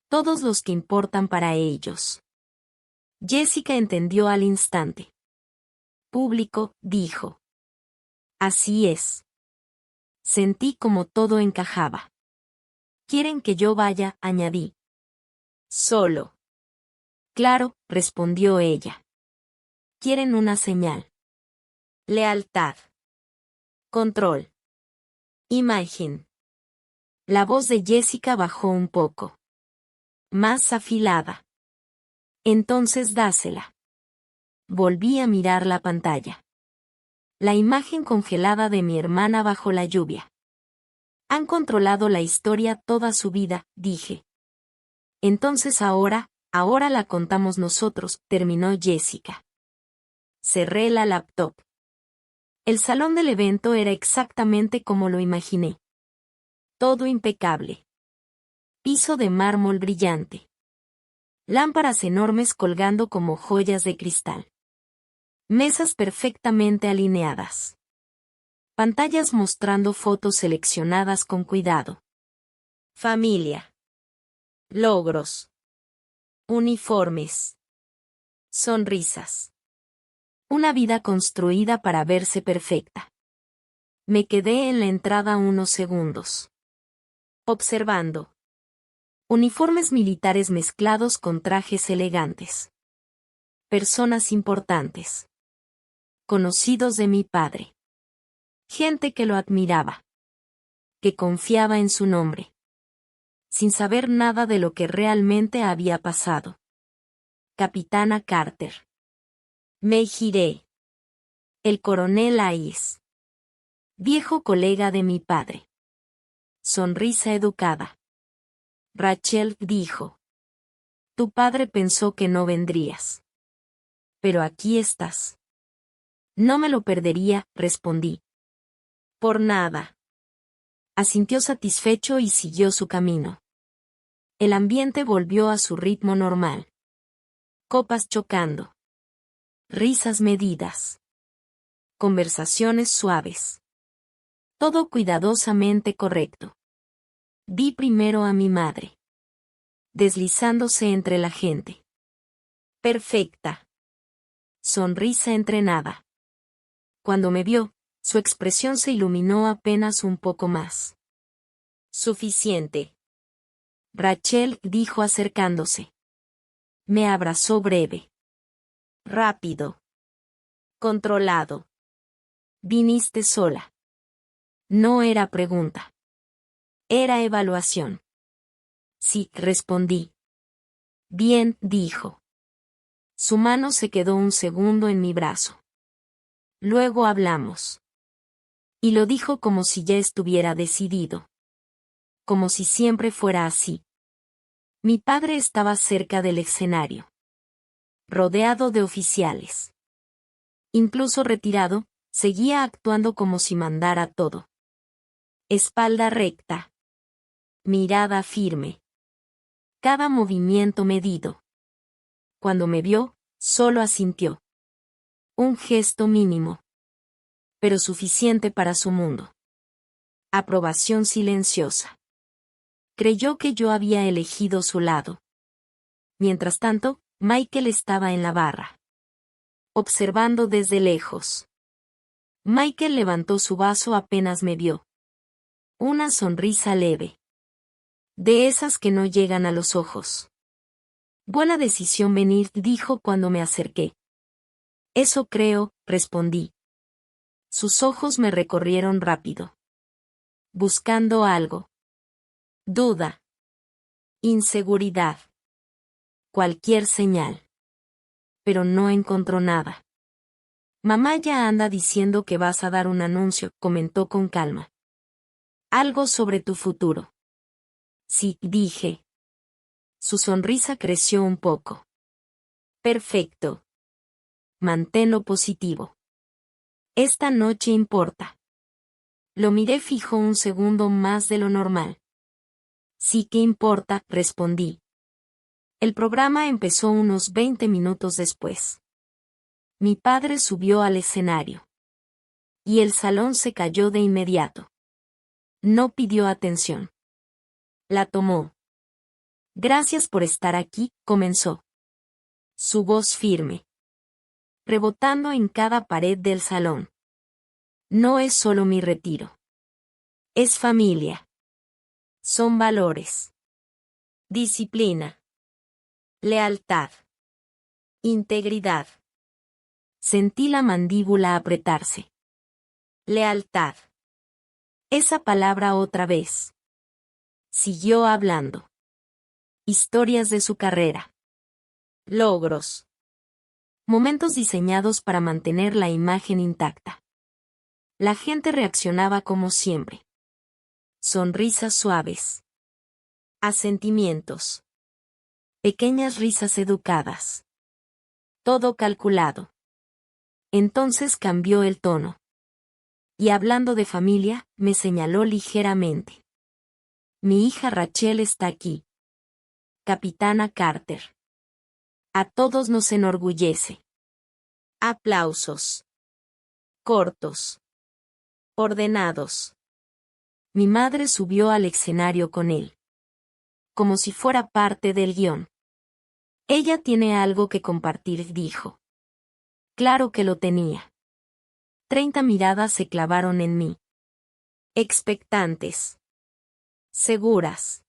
Todos los que importan para ellos. Jessica entendió al instante. Público, dijo. Así es. Sentí como todo encajaba. ¿Quieren que yo vaya?, añadí. Solo. Claro, respondió ella. Quieren una señal. Lealtad. Control. Imagen. La voz de Jessica bajó un poco. Más afilada. Entonces dásela. Volví a mirar la pantalla. La imagen congelada de mi hermana bajo la lluvia. Han controlado la historia toda su vida, dije. Entonces ahora la contamos nosotros, terminó Jessica. Cerré la laptop. El salón del evento era exactamente como lo imaginé. Todo impecable. Piso de mármol brillante. Lámparas enormes colgando como joyas de cristal. Mesas perfectamente alineadas. Pantallas mostrando fotos seleccionadas con cuidado. Familia. Logros. Uniformes. Sonrisas. Una vida construida para verse perfecta. Me quedé en la entrada unos segundos. Observando. Uniformes militares mezclados con trajes elegantes. Personas importantes. Conocidos de mi padre. Gente que lo admiraba. Que confiaba en su nombre. Sin saber nada de lo que realmente había pasado. Capitana Carter. Me giré. El coronel Hayes. Viejo colega de mi padre. Sonrisa educada. Rachel dijo. Tu padre pensó que no vendrías. Pero aquí estás. No me lo perdería, respondí. Por nada. Asintió satisfecho y siguió su camino. El ambiente volvió a su ritmo normal. Copas chocando. Risas medidas. Conversaciones suaves. Todo cuidadosamente correcto. Vi primero a mi madre. Deslizándose entre la gente. Perfecta. Sonrisa entrenada. Cuando me vio, su expresión se iluminó apenas un poco más. Suficiente. Rachel dijo acercándose. Me abrazó breve. Rápido. Controlado. Viniste sola. No era pregunta. Era evaluación. Sí, respondí. Bien, dijo. Su mano se quedó un segundo en mi brazo. Luego hablamos. Y lo dijo como si ya estuviera decidido. Como si siempre fuera así. Mi padre estaba cerca del escenario. Rodeado de oficiales. Incluso retirado, seguía actuando como si mandara todo. Espalda recta. Mirada firme. Cada movimiento medido. Cuando me vio, solo asintió. Un gesto mínimo. Pero suficiente para su mundo. Aprobación silenciosa. Creyó que yo había elegido su lado. Mientras tanto, Michael estaba en la barra. Observando desde lejos. Michael levantó su vaso apenas me vio. Una sonrisa leve. De esas que no llegan a los ojos. Buena decisión venir, dijo cuando me acerqué. Eso creo, respondí. Sus ojos me recorrieron rápido. Buscando algo. Duda. Inseguridad. Cualquier señal. Pero no encontró nada. Mamá ya anda diciendo que vas a dar un anuncio, comentó con calma. Algo sobre tu futuro. Sí, dije. Su sonrisa creció un poco. Perfecto. Manténlo positivo. Esta noche importa. Lo miré fijo un segundo más de lo normal. Sí que importa, respondí. El programa empezó unos 20 minutos después. Mi padre subió al escenario. Y el salón se cayó de inmediato. No pidió atención. La tomó. Gracias por estar aquí, comenzó. Su voz firme. Rebotando en cada pared del salón. No es solo mi retiro. Es familia. Son valores. Disciplina. Lealtad. Integridad. Sentí la mandíbula apretarse. Lealtad. Esa palabra otra vez. Siguió hablando. Historias de su carrera. Logros. Momentos diseñados para mantener la imagen intacta. La gente reaccionaba como siempre. Sonrisas suaves. Asentimientos. Pequeñas risas educadas. Todo calculado. Entonces cambió el tono. Y hablando de familia, me señaló ligeramente. Mi hija Rachel está aquí. Capitana Carter. A todos nos enorgullece. Aplausos. Cortos. Ordenados. Mi madre subió al escenario con él. Como si fuera parte del guión. Ella tiene algo que compartir, dijo. Claro que lo tenía. 30 miradas se clavaron en mí. Expectantes. Seguras.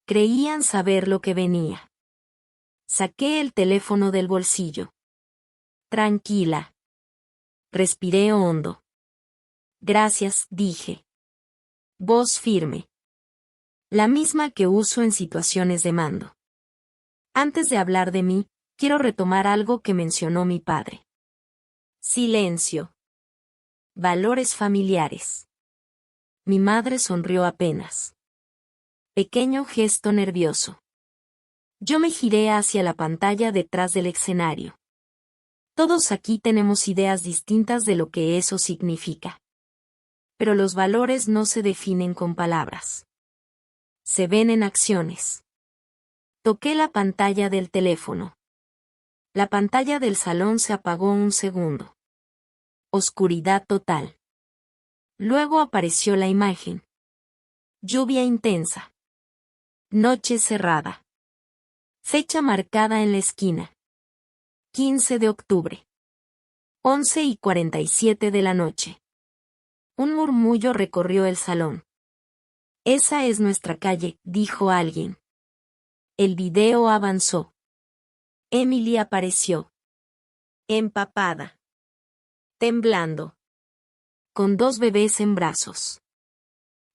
Creían saber lo que venía. Saqué el teléfono del bolsillo. Tranquila. Respiré hondo. Gracias, dije. Voz firme. La misma que uso en situaciones de mando. Antes de hablar de mí, quiero retomar algo que mencionó mi padre. Silencio. Valores familiares. Mi madre sonrió apenas. Pequeño gesto nervioso. Yo me giré hacia la pantalla detrás del escenario. Todos aquí tenemos ideas distintas de lo que eso significa. Pero los valores no se definen con palabras. Se ven en acciones. Toqué la pantalla del teléfono. La pantalla del salón se apagó un segundo. Oscuridad total. Luego apareció la imagen. Lluvia intensa. Noche cerrada. Fecha marcada en la esquina. 15 de octubre. 11:47 de la noche. Un murmullo recorrió el salón. Esa es nuestra calle, dijo alguien. El video avanzó. Emily apareció. Empapada. Temblando. Con 2 bebés en brazos.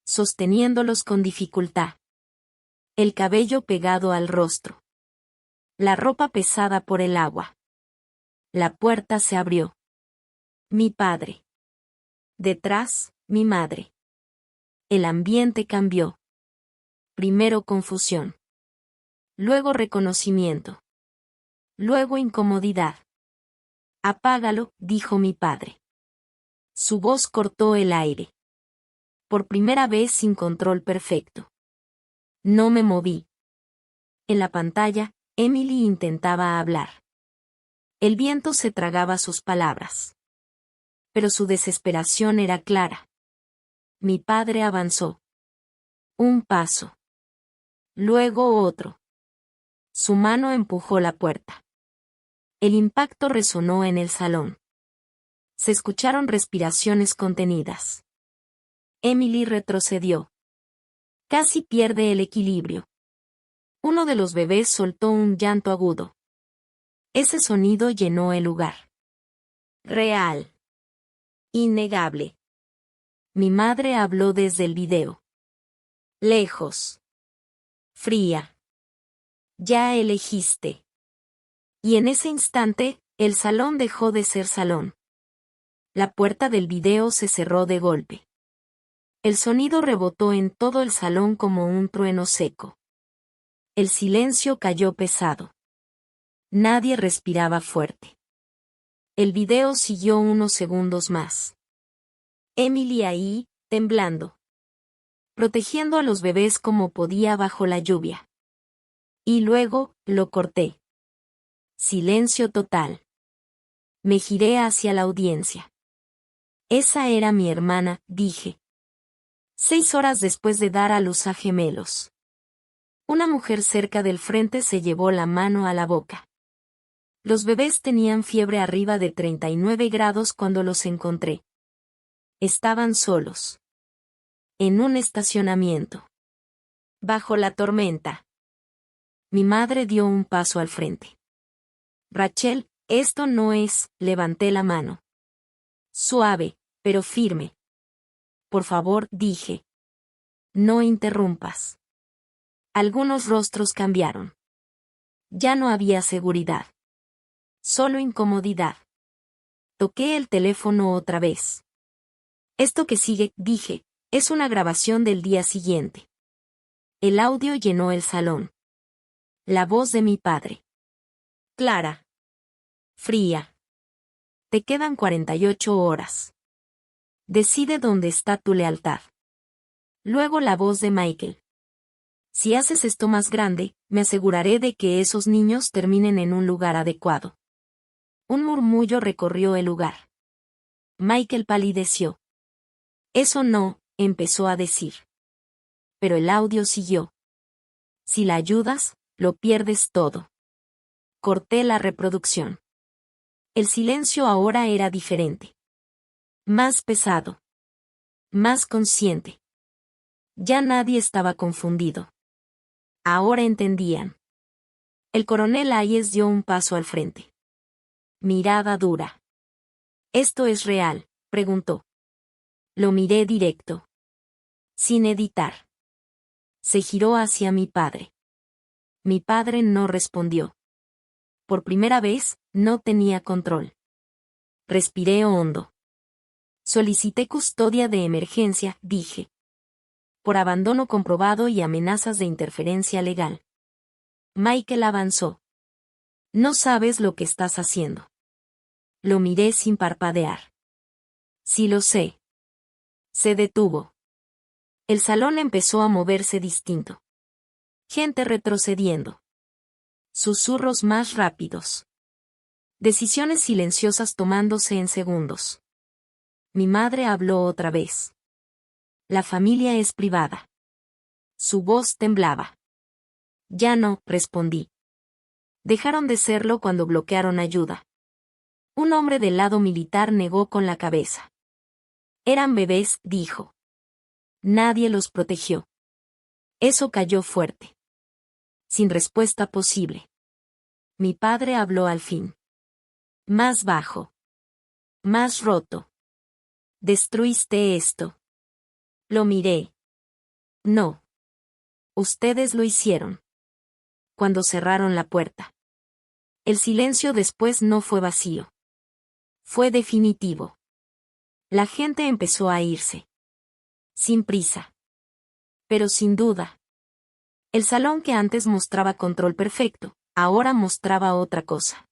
Sosteniéndolos con dificultad. El cabello pegado al rostro. La ropa pesada por el agua. La puerta se abrió. Mi padre. Detrás, mi madre. El ambiente cambió. Primero confusión. Luego reconocimiento. Luego incomodidad. Apágalo, dijo mi padre. Su voz cortó el aire. Por primera vez sin control perfecto. No me moví. En la pantalla, Emily intentaba hablar. El viento se tragaba sus palabras. Pero su desesperación era clara. Mi padre avanzó. Un paso. Luego otro. Su mano empujó la puerta. El impacto resonó en el salón. Se escucharon respiraciones contenidas. Emily retrocedió. Casi pierde el equilibrio. Uno de los bebés soltó un llanto agudo. Ese sonido llenó el lugar. Real. Innegable. Mi madre habló desde el video. Lejos. Fría. Ya elegiste. Y en ese instante, el salón dejó de ser salón. La puerta del video se cerró de golpe. El sonido rebotó en todo el salón como un trueno seco. El silencio cayó pesado. Nadie respiraba fuerte. El video siguió unos segundos más. Emily ahí, temblando. Protegiendo a los bebés como podía bajo la lluvia. Y luego, lo corté. Silencio total. Me giré hacia la audiencia. Esa era mi hermana, dije. 6 horas después de dar a luz a gemelos. Una mujer cerca del frente se llevó la mano a la boca. Los bebés tenían fiebre arriba de 39 grados cuando los encontré. Estaban solos. En un estacionamiento. Bajo la tormenta. Mi madre dio un paso al frente. Rachel, esto no es, levanté la mano. Suave, pero firme. Por favor, dije. No interrumpas. Algunos rostros cambiaron. Ya no había seguridad. Solo incomodidad. Toqué el teléfono otra vez. Esto que sigue, dije, es una grabación del día siguiente. El audio llenó el salón. La voz de mi padre. Clara. Fría. Te quedan 48 horas. Decide dónde está tu lealtad. Luego la voz de Michael. Si haces esto más grande, me aseguraré de que esos niños terminen en un lugar adecuado. Un murmullo recorrió el lugar. Michael palideció. Eso no, empezó a decir. Pero el audio siguió. Si la ayudas, lo pierdes todo. Corté la reproducción. El silencio ahora era diferente. Más pesado. Más consciente. Ya nadie estaba confundido. Ahora entendían. El coronel Hayes dio un paso al frente. Mirada dura. ¿Esto es real?, preguntó. Lo miré directo. Sin editar. Se giró hacia mi padre. Mi padre no respondió. Por primera vez, no tenía control. Respiré hondo. Solicité custodia de emergencia, dije. Por abandono comprobado y amenazas de interferencia legal. Michael avanzó. No sabes lo que estás haciendo. Lo miré sin parpadear. Sí lo sé. Se detuvo. El salón empezó a moverse distinto. Gente retrocediendo. Susurros más rápidos. Decisiones silenciosas tomándose en segundos. Mi madre habló otra vez. La familia es privada. Su voz temblaba. Ya no, respondí. Dejaron de serlo cuando bloquearon ayuda. Un hombre del lado militar negó con la cabeza. Eran bebés, dijo. Nadie los protegió. Eso cayó fuerte. Sin respuesta posible. Mi padre habló al fin. Más bajo. Más roto. Destruiste esto. Lo miré. No. Ustedes lo hicieron. Cuando cerraron la puerta. El silencio después no fue vacío. Fue definitivo. La gente empezó a irse. Sin prisa. Pero sin duda. El salón que antes mostraba control perfecto, ahora mostraba otra cosa.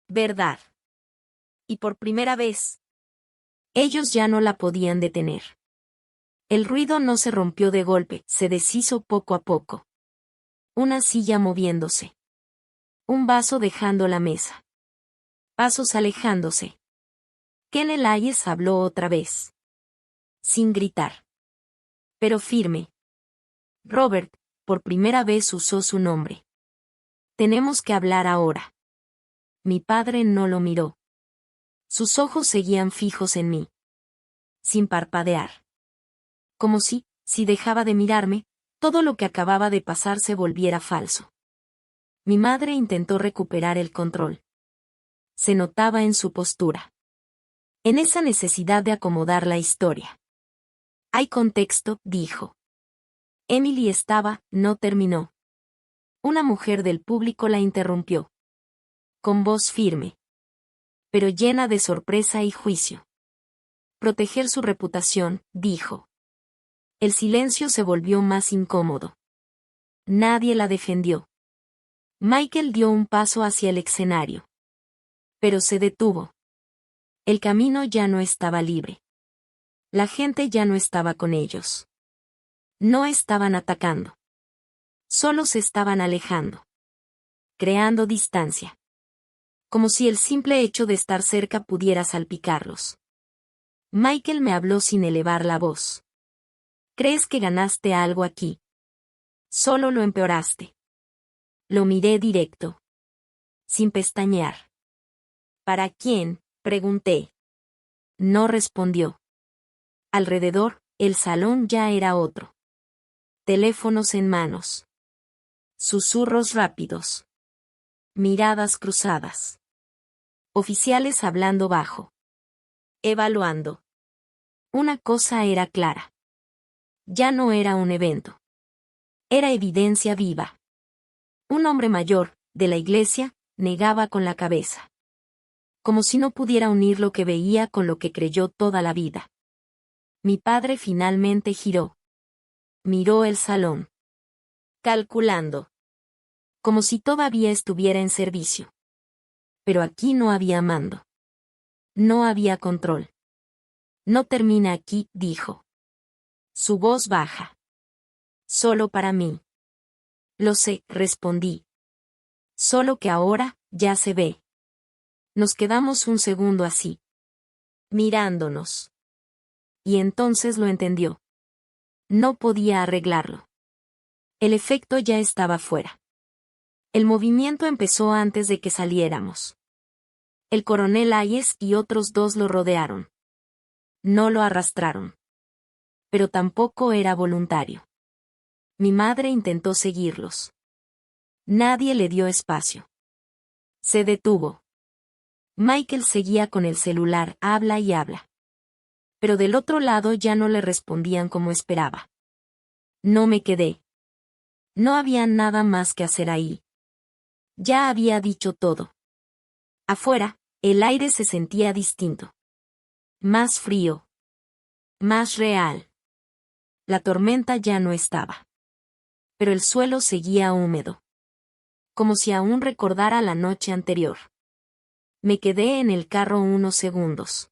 Verdad. Y por primera vez. Ellos ya no la podían detener. El ruido no se rompió de golpe, se deshizo poco a poco. Una silla moviéndose. Un vaso dejando la mesa. Pasos alejándose. Kenneth Hayes habló otra vez. Sin gritar. Pero firme. Robert, por primera vez usó su nombre. Tenemos que hablar ahora. Mi padre no lo miró. Sus ojos seguían fijos en mí. Sin parpadear. Como si dejaba de mirarme, todo lo que acababa de pasar se volviera falso. Mi madre intentó recuperar el control. Se notaba en su postura. En esa necesidad de acomodar la historia. Hay contexto, dijo. Emily no terminó. Una mujer del público la interrumpió. Con voz firme. Pero llena de sorpresa y juicio. Proteger su reputación, dijo. El silencio se volvió más incómodo. Nadie la defendió. Michael dio un paso hacia el escenario. Pero se detuvo. El camino ya no estaba libre. La gente ya no estaba con ellos. No estaban atacando. Solo se estaban alejando. Creando distancia. Como si el simple hecho de estar cerca pudiera salpicarlos. Michael me habló sin elevar la voz. ¿Crees que ganaste algo aquí? Solo lo empeoraste. Lo miré directo. Sin pestañear. ¿Para quién?, pregunté. No respondió. Alrededor, el salón ya era otro. Teléfonos en manos. Susurros rápidos. Miradas cruzadas. Oficiales hablando bajo. Evaluando. Una cosa era clara. Ya no era un evento. Era evidencia viva. Un hombre mayor, de la iglesia, negaba con la cabeza. Como si no pudiera unir lo que veía con lo que creyó toda la vida. Mi padre finalmente giró. Miró el salón. Calculando. Como si todavía estuviera en servicio. Pero aquí no había mando. No había control. No termina aquí, dijo. Su voz baja. Solo para mí. Lo sé, respondí. Solo que ahora, ya se ve. Nos quedamos un segundo así. Mirándonos. Y entonces lo entendió. No podía arreglarlo. El efecto ya estaba fuera. El movimiento empezó antes de que saliéramos. El coronel Hayes y otros dos lo rodearon. No lo arrastraron. Pero tampoco era voluntario. Mi madre intentó seguirlos. Nadie le dio espacio. Se detuvo. Michael seguía con el celular, habla y habla. Pero del otro lado ya no le respondían como esperaba. No me quedé. No había nada más que hacer ahí. Ya había dicho todo. Afuera, el aire se sentía distinto. Más frío. Más real. La tormenta ya no estaba. Pero el suelo seguía húmedo. Como si aún recordara la noche anterior. Me quedé en el carro unos segundos.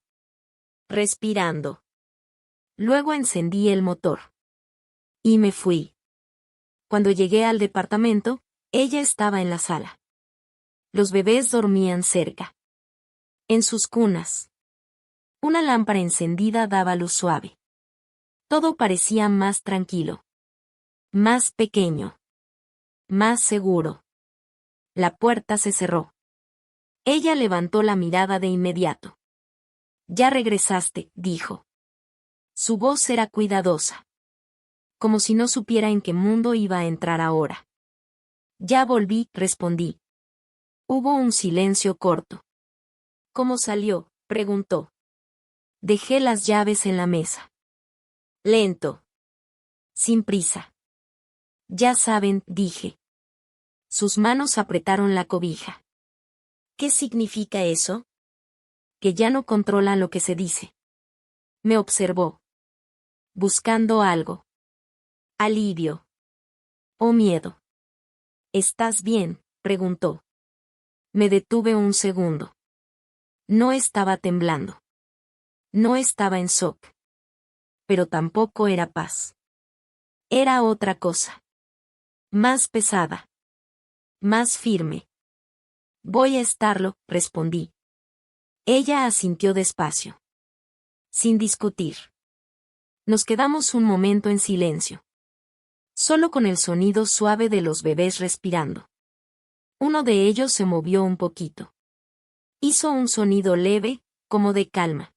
Respirando. Luego encendí el motor. Y me fui. Cuando llegué al departamento, ella estaba en la sala. Los bebés dormían cerca. En sus cunas. Una lámpara encendida daba luz suave. Todo parecía más tranquilo. Más pequeño. Más seguro. La puerta se cerró. Ella levantó la mirada de inmediato. Ya regresaste, dijo. Su voz era cuidadosa. Como si no supiera en qué mundo iba a entrar ahora. Ya volví, respondí. Hubo un silencio corto. ¿Cómo salió?, preguntó. Dejé las llaves en la mesa. Lento. Sin prisa. Ya saben, dije. Sus manos apretaron la cobija. ¿Qué significa eso? Que ya no controlan lo que se dice. Me observó. Buscando algo. Alivio. O miedo. ¿Estás bien?, preguntó. Me detuve un segundo. No estaba temblando. No estaba en shock. Pero tampoco era paz. Era otra cosa. Más pesada. Más firme. Voy a estarlo, respondí. Ella asintió despacio. Sin discutir. Nos quedamos un momento en silencio. Solo con el sonido suave de los bebés respirando. Uno de ellos se movió un poquito. Hizo un sonido leve, como de calma.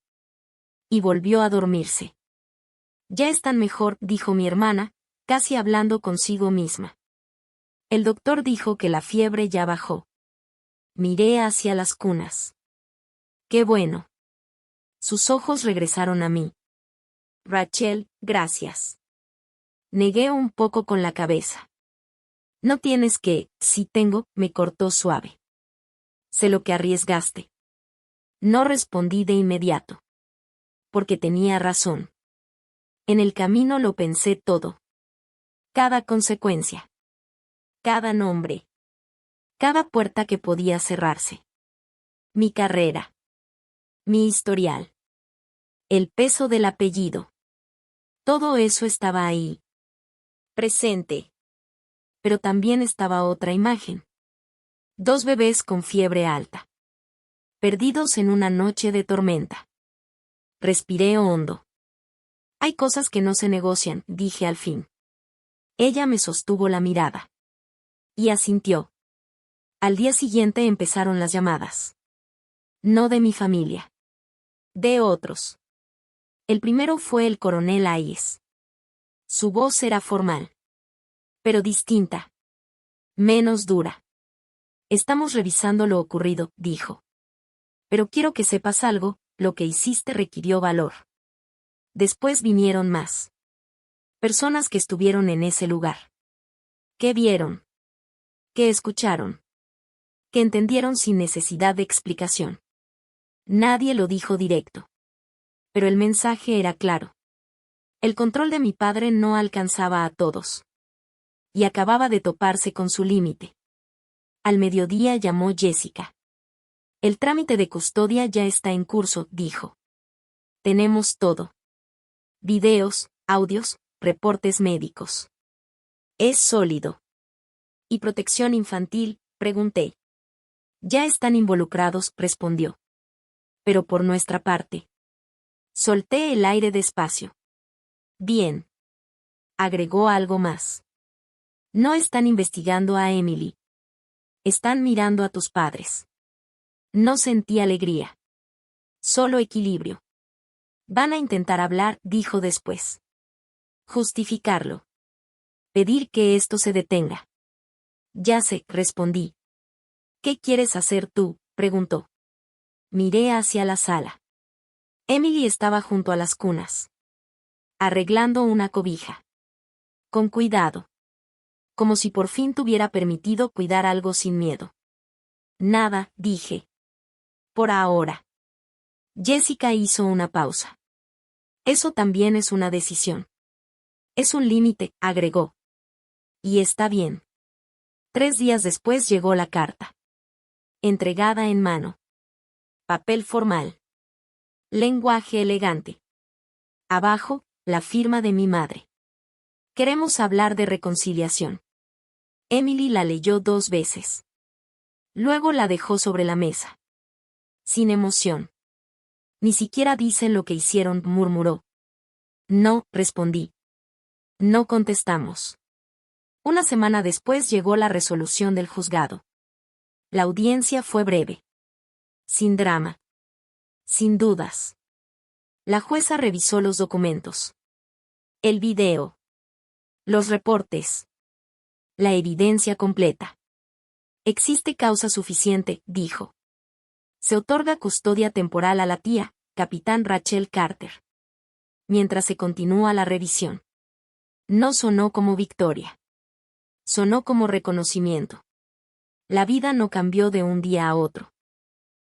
Y volvió a dormirse. Ya están mejor, dijo mi hermana, casi hablando consigo misma. El doctor dijo que la fiebre ya bajó. Miré hacia las cunas. Qué bueno. Sus ojos regresaron a mí. Rachel, gracias. Negué un poco con la cabeza. No tienes que, si tengo, me cortó suave. Sé lo que arriesgaste. No respondí de inmediato. Porque tenía razón. En el camino lo pensé todo. Cada consecuencia. Cada nombre. Cada puerta que podía cerrarse. Mi carrera. Mi historial. El peso del apellido. Todo eso estaba ahí. Presente. Pero también estaba otra imagen. 2 bebés con fiebre alta. Perdidos en una noche de tormenta. Respiré hondo. Hay cosas que no se negocian, dije al fin. Ella me sostuvo la mirada. Y asintió. Al día siguiente empezaron las llamadas. No de mi familia. De otros. El primero fue el coronel Hayes. Su voz era formal. Pero distinta. Menos dura. Estamos revisando lo ocurrido, dijo. Pero quiero que sepas algo, lo que hiciste requirió valor. Después vinieron más. Personas que estuvieron en ese lugar. ¿Qué vieron? ¿Qué escucharon? Que entendieron sin necesidad de explicación. Nadie lo dijo directo. Pero el mensaje era claro. El control de mi padre no alcanzaba a todos. Y acababa de toparse con su límite. Al mediodía llamó Jessica. El trámite de custodia ya está en curso, dijo. Tenemos todo. Videos, audios, reportes médicos. Es sólido. ¿Y protección infantil?, pregunté. Ya están involucrados, respondió. Pero por nuestra parte. Solté el aire despacio. Bien. Agregó algo más. No están investigando a Emily. Están mirando a tus padres. No sentí alegría. Solo equilibrio. Van a intentar hablar, dijo después. Justificarlo. Pedir que esto se detenga. Ya sé, respondí. ¿Qué quieres hacer tú?, preguntó. Miré hacia la sala. Emily estaba junto a las cunas. Arreglando una cobija. Con cuidado. Como si por fin tuviera permitido cuidar algo sin miedo. Nada, dije. Por ahora. Jessica hizo una pausa. Eso también es una decisión. Es un límite, agregó. Y está bien. 3 días después llegó la carta. Entregada en mano. Papel formal. Lenguaje elegante. Abajo, la firma de mi madre. Queremos hablar de reconciliación. Emily la leyó 2 veces. Luego la dejó sobre la mesa. Sin emoción. Ni siquiera dicen lo que hicieron, murmuró. No, respondí. No contestamos. Una semana después llegó la resolución del juzgado. La audiencia fue breve. Sin drama. Sin dudas. La jueza revisó los documentos. El video. Los reportes. La evidencia completa. Existe causa suficiente, dijo. Se otorga custodia temporal a la tía, capitán Rachel Carter. Mientras se continúa la revisión. No sonó como victoria. Sonó como reconocimiento. La vida no cambió de un día a otro.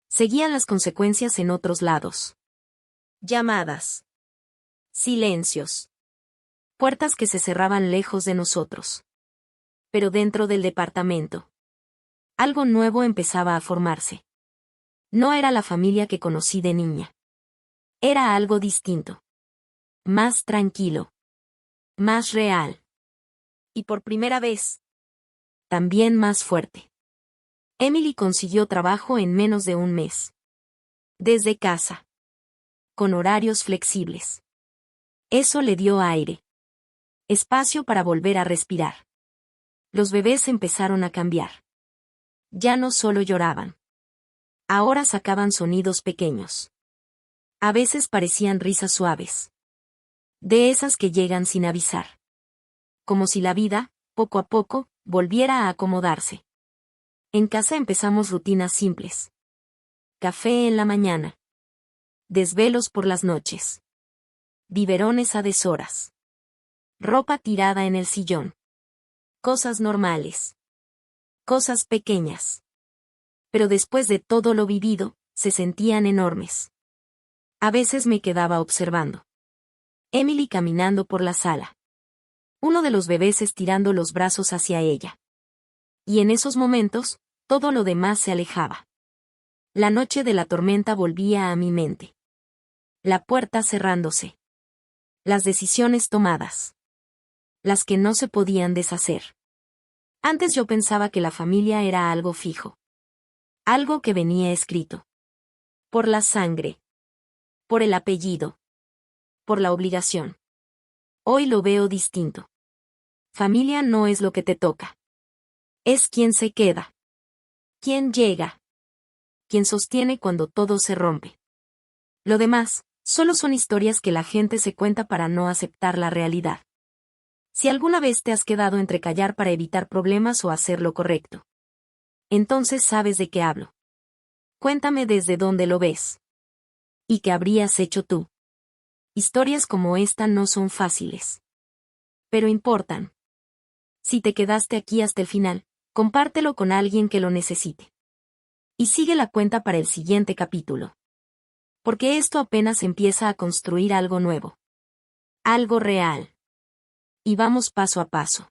Seguían las consecuencias en otros lados. Llamadas. Silencios. Puertas que se cerraban lejos de nosotros. Pero dentro del departamento. Algo nuevo empezaba a formarse. No era la familia que conocí de niña. Era algo distinto. Más tranquilo. Más real. Y por primera vez. También más fuerte. Emily consiguió trabajo en menos de un mes. Desde casa. Con horarios flexibles. Eso le dio aire. Espacio para volver a respirar. Los bebés empezaron a cambiar. Ya no solo lloraban. Ahora sacaban sonidos pequeños. A veces parecían risas suaves. De esas que llegan sin avisar. Como si la vida, poco a poco, volviera a acomodarse. En casa empezamos rutinas simples. Café en la mañana. Desvelos por las noches. Biberones a deshoras. Ropa tirada en el sillón. Cosas normales. Cosas pequeñas. Pero después de todo lo vivido, se sentían enormes. A veces me quedaba observando. Emily caminando por la sala. Uno de los bebés estirando los brazos hacia ella. Y en esos momentos, Todo lo demás se alejaba. La noche de la tormenta volvía a mi mente. La puerta cerrándose. Las decisiones tomadas. Las que no se podían deshacer. Antes yo pensaba que la familia era algo fijo. Algo que venía escrito. Por la sangre. Por el apellido. Por la obligación. Hoy lo veo distinto. Familia no es lo que te toca. Es quien se queda. Quien llega. Quien sostiene cuando todo se rompe. Lo demás, solo son historias que la gente se cuenta para no aceptar la realidad. Si alguna vez te has quedado entre callar para evitar problemas o hacer lo correcto, entonces sabes de qué hablo. Cuéntame desde dónde lo ves. ¿Y qué habrías hecho tú? Historias como esta no son fáciles. Pero importan. Si te quedaste aquí hasta el final, compártelo con alguien que lo necesite. Y sigue la cuenta para el siguiente capítulo. Porque esto apenas empieza a construir algo nuevo. Algo real. Y vamos paso a paso.